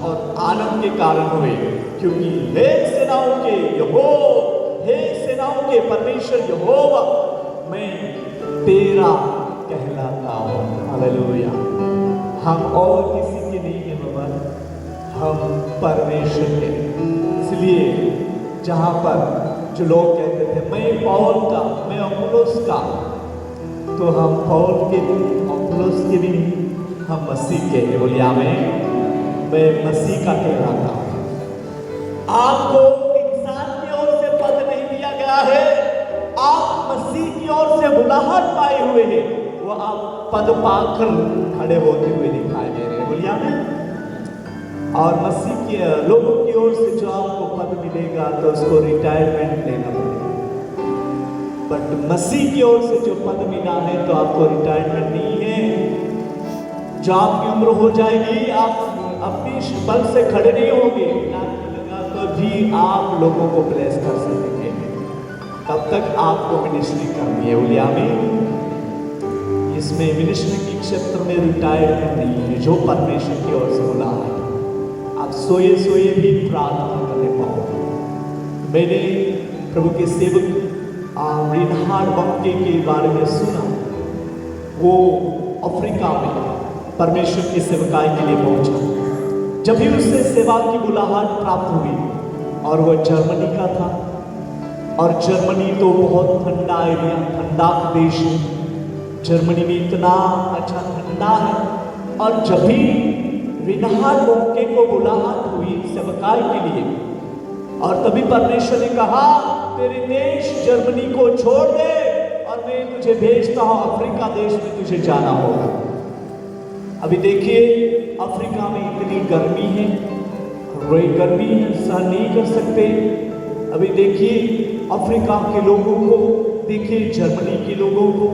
और आनंद के कारण हुए, क्योंकि हे सेनाओं के यहोवा, हे सेनाओं के परमेश्वर यहोवा, मैं तेरा कहलाता हूं। हालेलुया। हम और किसी के नहीं है बाबा, हम परमेश्वर के। इसलिए जहां पर जो लोग कहते थे मैं पौल का, मैं अपुल्लोस का, तो हम पौल के भी, अपुल्लोस के भी नहीं, हम मसीह के हैं। बोलिए आमीन। मैं मसीह का कहलाता हूं। आपको इंसान की ओर से पद नहीं दिया गया है, आप मसीह की ओर से बुलाहट पाए हुए हैं, वो आप पद पाकर खड़े होते हुए दिखाई दे रहे हैं। बोलिए आमीन। और मसीह के लोगों की ओर से जो आपको पद मिलेगा तो उसको रिटायरमेंट लेना पड़ेगा, बट मसीह की ओर से जो पद मिला है तो आपको रिटायरमेंट नहीं है। जो आपकी उम्र हो जाएगी, आप अपनी बल से खड़े नहीं होंगे, तो भी आप लोगों को ब्लेस कर सकेंगे, तब तक आपको मिनिस्ट्री करनी है। बोलिए आमीन। इसमें मिनिस्ट्री के क्षेत्र में रिटायरमेंट नहीं है, जो परमेश्वर की ओर से बोला है आप सोए सोए भी प्रार्थना करने पाओ। मैंने प्रभु के सेवक रिनहार्ड बंके के बारे में सुना। वो अफ्रीका में परमेश्वर की सेवकाई के लिए पहुंचा। जब भी उससे सेवा की बुलाहट प्राप्त हुई और वह जर्मनी का था, और जर्मनी तो बहुत ठंडा एरिया, ठंडा देश है। जर्मनी में इतना अच्छा ठंडा है, और जब भी रिनहार्ड बंके को बुलाहट हुई सेवकाई के लिए, और तभी परमेश्वर ने कहा तेरे देश जर्मनी को छोड़ दे और मैं तुझे भेजता हूं अफ्रीका देश में तुझे जाना होगा। अभी देखिए अफ्रीका में इतनी गर्मी है, गर्मी है, सहन नहीं कर सकते। अभी देखिए अफ्रीका के लोगों को, देखिए जर्मनी के लोगों को,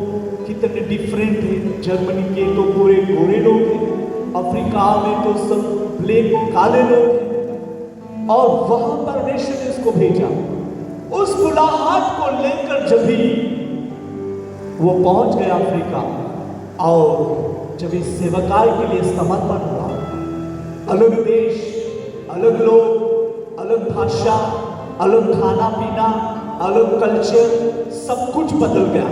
कितने डिफरेंट है। जर्मनी के तो पूरे गोरे लोग हैं, अफ्रीका में तो सब ब्लैक काले लोग हैं, और वहां परमेश्वर ने उसको भेजा। उस बुलाहट को लेकर जब भी वो पहुंच गया अफ्रीका, और जब इस सेवकाई के लिए समर्पण हुआ, अलग देश, अलग लोग, अलग भाषा, अलग खाना पीना, अलग कल्चर, सब कुछ बदल गया।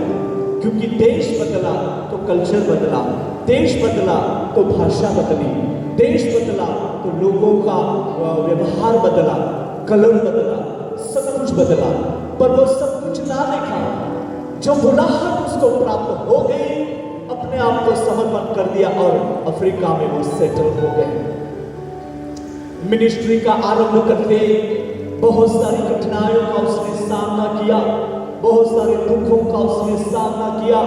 क्योंकि देश बदला तो कल्चर बदला, देश बदला तो भाषा बदली, देश बदला तो लोगों का व्यवहार बदला, कलर बदला, सब कुछ बदला। पर वो सब कुछ ना देखा, जो बुलाहट उसको प्राप्त हो गई, अपने आप को समर्पण कर दिया और अफ्रीका में वो सेटल हो गए। मिनिस्ट्री का आरंभ करते बहुत सारी कठिनाइयों का उसने सामना किया, बहुत सारे दुखों का उसने सामना किया,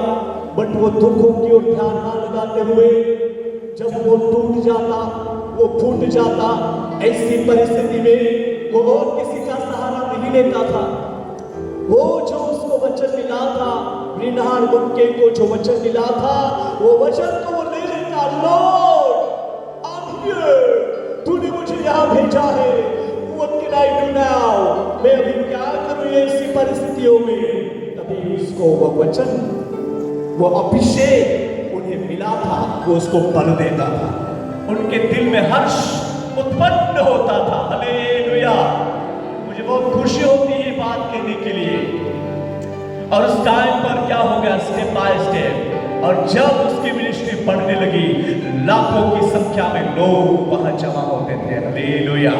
बट वो दुखों की ओर ध्यान ना लगाते हुए, जब वो टूट जाता, वो फूट जाता, ऐसी परिस्थिति में वो और किसी का सहारा नहीं लेता था। वो जो उसको वचन मिला था, रिनहार्ड बंके को जो वचन मिला था, वो वचन को वो ले लेता। लॉर्ड आई एम हियर, तूने मुझे यहाँ भेजा है, what can I do now, मैं अभी क्या करूं ऐसी परिस्थितियों में। तभी उसको वो वचन, वो अभिषेक उन्हें मिला था, वो उसको बल देता था, उनके दिल में हर्ष उत्पन्न होता था। हालेलुया। मुझे बहुत खुशी होती है बात कहने के लिए। और उस टाइम पर क्या हो गया, स्टेप बाय स्टेप, और जब उसकी मिनिस्ट्री बढ़ने लगी, लाखों की संख्या में लोग वहां जमा होते थे। हालेलुया।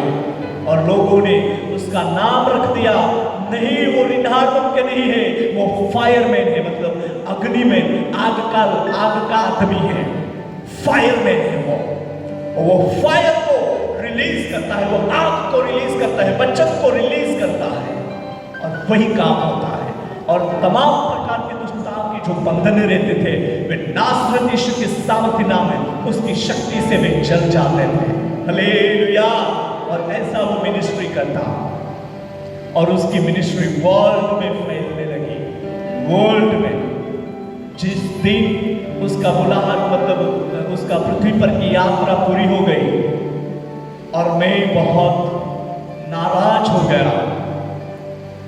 और लोगों ने उसका नाम रख दिया, नहीं वो रिनहार्ड बंके नहीं है, वो फायरमैन है, मतलब अग्नि में आग का आदमी है, फायरमैन है वो फायर को रिलीज करता है, वो आग को रिलीज करता है, वचन को रिलीज करता है और वही काम होता है। और तमाम प्रकार के दुष्टता के जो बंधन रहते थे वे नासरत यीशु के सामर्थ्य नाम है उसकी शक्ति से वे जल जाते थे। हालेलुया। और ऐसा वो मिनिस्ट्री करता और उसकी मिनिस्ट्री वर्ल्ड में फैलने लगी। वर्ल्ड में जिस दिन उसका बुलाहट मतलब उसका पृथ्वी पर की यात्रा पूरी हो गई और मैं बहुत नाराज हो गया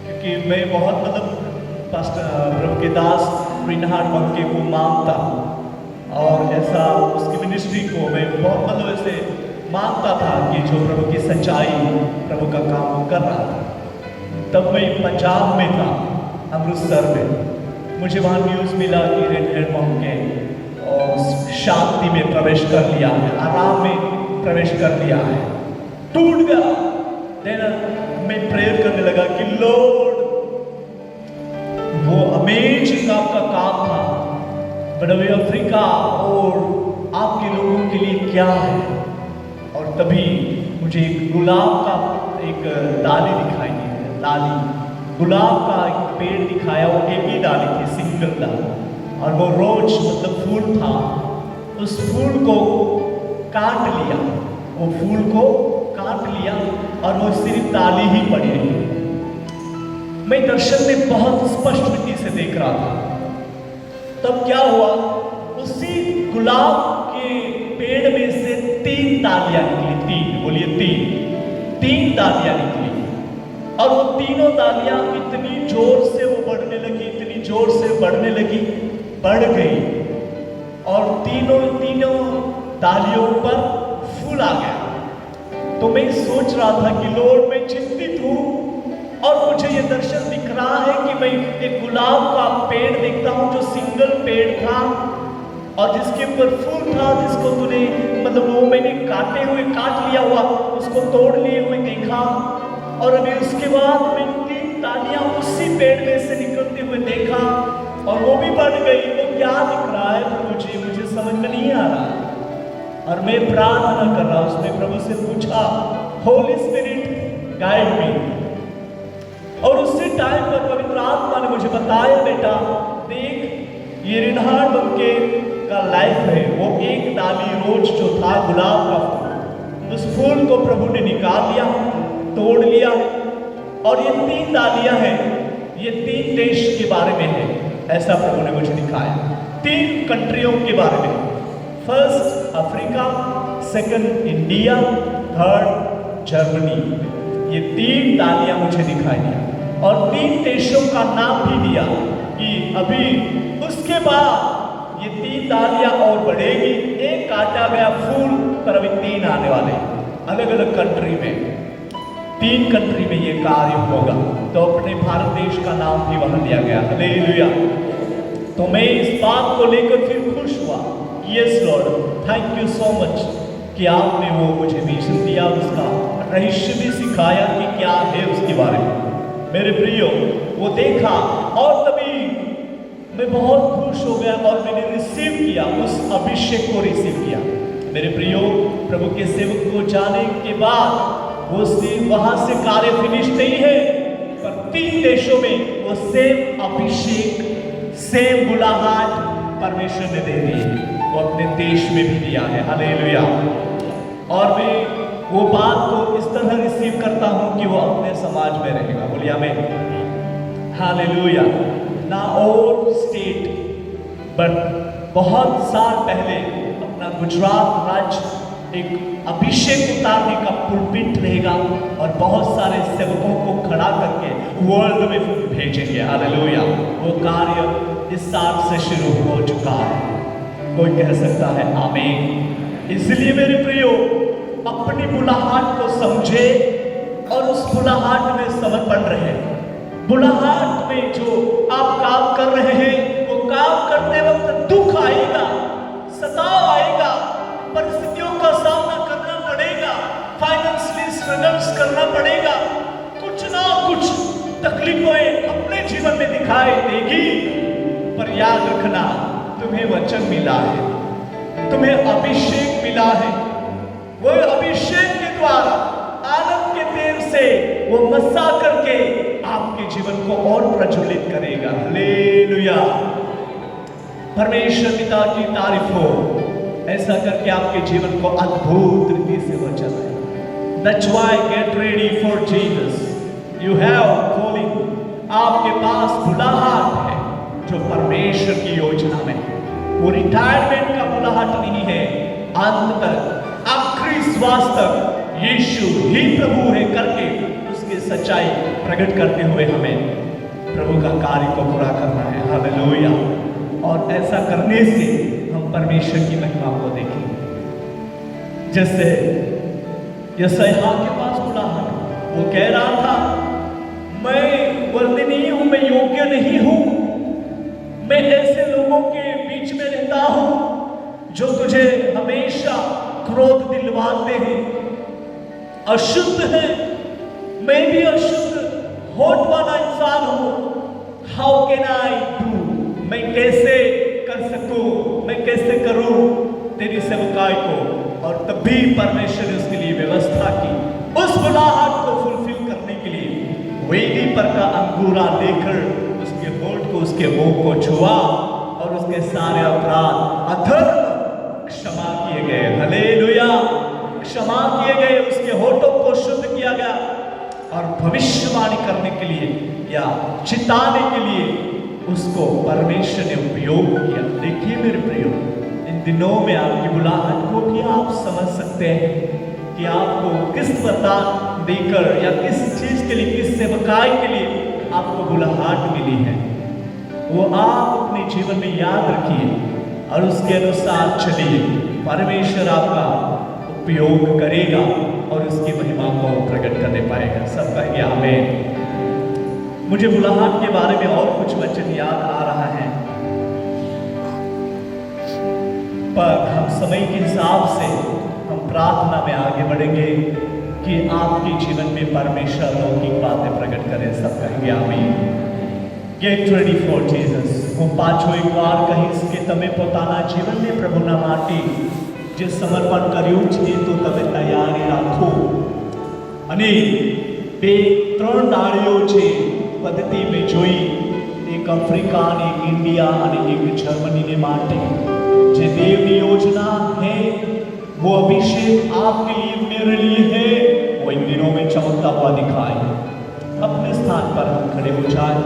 क्योंकि मैं बहुत मतलब प्रभु के दास रिनहार्ड बंके को मानता और ऐसा उसकी मिनिस्ट्री को मैं बहुत मतलब ऐसे मानता था कि जो प्रभु की सच्चाई प्रभु का काम कर रहा था। तब मैं पंजाब में था, अमृतसर में। मुझे वहाँ न्यूज़ मिला कि रिनहार्ड बंके और शांति में प्रवेश कर लिया है, आराम में प्रवेश कर लिया है, टूट गया। देन मैं प्रेयर करने लगा कि लॉर्ड वो अमेजिंग आपका काम था बड़े अफ्रीका और आपके लोगों के लिए क्या है। और तभी मुझे एक गुलाब का एक डाली दिखाई दी, डाली गुलाब का एक पेड़ दिखाया, वो एक ही डाली थी, सिंगल डाली, और वो रोज मतलब फूल था। उस फूल को काट लिया, वो फूल को काट लिया और वो सिर्फ डाली ही पड़ी रही। मैं दर्शन में बहुत स्पष्ट रीति से देख रहा था। तब क्या हुआ, उसी गुलाब के पेड़ में से 3 डालियां निकली, 3 बोलिए 3 डालियां निकली और वो तीनों डालियां इतनी जोर से वो बढ़ने लगी, इतनी जोर से बढ़ने लगी, बढ़ गई और तीनों डालियों पर फूल आ गया। तो मैं सोच रहा था कि लॉर्ड मैं चिंतित हूँ और मुझे ये दर्शन दिख रहा है कि मैं एक गुलाब का पेड़ देखता हूँ जो सिंगल पेड़ था और जिसके ऊपर फूल था, जिसको तूने मतलब वो मैंने काट लिया हुआ उसको तोड़ लिए हुए देखा। और अभी उसके बाद मैं 3 डालियां उसी पेड़ में से निकलते हुए देखा और वो भी बढ़ गई। वो क्या दिख रहा है प्रभु मुझे समझ में नहीं आ रहा। और मैं प्रार्थना कर रहा, उसने प्रभु से पूछा होली स्पिरिट गाइड मी। और उसी टाइम पर पवित्र आत्मा ने मुझे बताया, बेटा देख ये रिनहार्ड बंके का लाइफ है, वो एक डाली रोज जो था गुलाब का फूल, उस फूल को प्रभु ने निकाल लिया, तोड़ लिया और ये 3 डालियां हैं, ये 3 देश के बारे में है, ऐसा प्रभु ने मुझे दिखाया। 3 कंट्रियों के बारे में, first Africa, second India, third Germany. ये 3 डालियां मुझे दिखाई दिया और 3 देशों का नाम भी दिया कि अभी उसके बाद ये 3 डालियां और बढ़ेगी। एक काटा गया फूल पर अभी 3 आने वाले अलग अलग कंट्री में, 3 कंट्री में ये कार्य होगा। तो अपने भारत देश का नाम भी वहां लिया गया। हालेलुया। तो मैं इस बात को लेकर फिर खुश हुआ। Yes Lord, thank you so much कि आपने वो मुझे विजन दिया, उसका रहस्य भी सिखाया कि क्या है उसके बारे में। मेरे प्रियो वो देखा और तभी मैं बहुत खुश हो गया और मैंने रिसीव किया, उस अभिषेक को रिसीव किया। मेरे प्रियो प्रभु के सेवक को जाने के बाद वो सिर्फ वहां से कार्य फिनिश नहीं है, पर 3 देशों में वो सेम अभिषेक, सेम बुलाहट परमेश्वर ने दे दी, वो अपने देश में भी दिया है। हालेलुया। और मैं वो बात को इस तरह रिसीव करता हूं कि वो अपने समाज में रहेगा। बोलिए आमीन। हालेलुया। ना और स्टेट बट बहुत साल पहले अपना गुजरात राज्य एक अभिषेक उतारने का पुलपिट रहेगा और बहुत सारे सेवकों को खड़ा करके वर्ल्ड में भेजेंगे। हालेलुया। वो कार्य इस साल से शुरू हो चुका है। कोई कह सकता है आमीन। इसलिए मेरे प्रियो अपनी बुलाहट को समझे और उस बुलाहट में समर्पण रहे। बुलाहट में जो आप काम कर रहे हैं वो काम करते वक्त दुख आएगा, सताव आएगा, परिस्थितियों का सामना करना पड़ेगा, फाइनेंशियली स्ट्रगल्स करना पड़ेगा, कुछ ना कुछ तकलीफें अपने जीवन में दिखाई देगी, पर याद रखना, तुम्हें वचन मिला है, तुम्हें अभिषेक मिला है। वो अभिषेक के द्वारा आनंद के तेल से वो मसा करके आपके जीवन को और प्रज्वलित करेगा। हालेलुया, परमेश्वर पिता की तारीफ हो। ऐसा करके आपके जीवन को अद्भुत रीति से वो चलाए। That's why get ready for Jesus. You have calling. आपके पास बुलाहट है जो परमेश्वर की योजना में। वो रिटायरमेंट का बुलाहट नहीं है, अंत तक आखिरी श्वास तक यीशु ही प्रभु है करके उसकी सच्चाई प्रकट करते हुए हमें प्रभु का कार्य को पूरा करना है। हालेलुया। और ऐसा करने से हम परमेश्वर की महिमा को देखेंगे। जैसे यशायाह के पास बुलाहट, वो कह रहा था मैं वर्णनीय हूं, मैं योग्य नहीं हूं, मैं ऐसे लोगों के बीच में रहता हूं जो तुझे हमेशा क्रोध दिलवाते हैं, अशुद्ध है, मैं भी अशुद्ध होठ वाला इंसान हूं। हाउ कैन आई डू, मैं कैसे कर सकूं, मैं कैसे करूं तेरी सेवकाई को। और तभी परमेश्वर ने उसके लिए व्यवस्था की, उस बुलाहट को फुलफिल करने के लिए वेदी पर का अंगूरा लेकर उसके होठ को, उसके मुंह को छुआ और उसके सारे अपराध अधर्म क्षमा किए गए। हालेलुया, क्षमा किए गए, उसके होठों को शुद्ध किया गया और भविष्यवाणी करने के लिए या चिताने के लिए उसको परमेश्वर ने उपयोग किया। देखिए मेरे प्रियो, इन दिनों में आपकी बुलाहट को भी आप समझ सकते हैं कि आपको किस वरदान देकर या किस चीज के लिए, किस सेवकाई के लिए आपको बुलाहट मिली है। वो आप अपने जीवन में याद रखिए और उसके अनुसार चलिए। परमेश्वर आपका उपयोग करेगा और उसकी महिमा को प्रकट करने पाएगा। सब कहेंगे आमीन। मुझे बुलाहट के बारे में और कुछ वचन याद आ रहा है, पर हम समय के हिसाब से हम प्रार्थना में आगे बढ़ेंगे कि आपके जीवन में परमेश्वर लौकिक बातें प्रकट करें। सब कहेंगे आमीन। Get ready for Jesus. હું પાછો એકવાર કહીશ કે તમે પોતાના જીવનને પ્રભુના માટે જે સમર્પણ કર્યું છે તો તમે તૈયારી રાખો। અને બે ત્રણ ડાળીઓ છે પદ્ધતિ મેં જોઈ, એક અફ્રિકા અને એક ઇન્ડિયા અને એક જર્મનીને માટે જે દેવની योजना है, वो अभिषेक आपके लिए मेरे लिए है, वो इन दिनों में चमकता हुआ दिखाए। अपने स्थान पर हम खड़े हो जाए।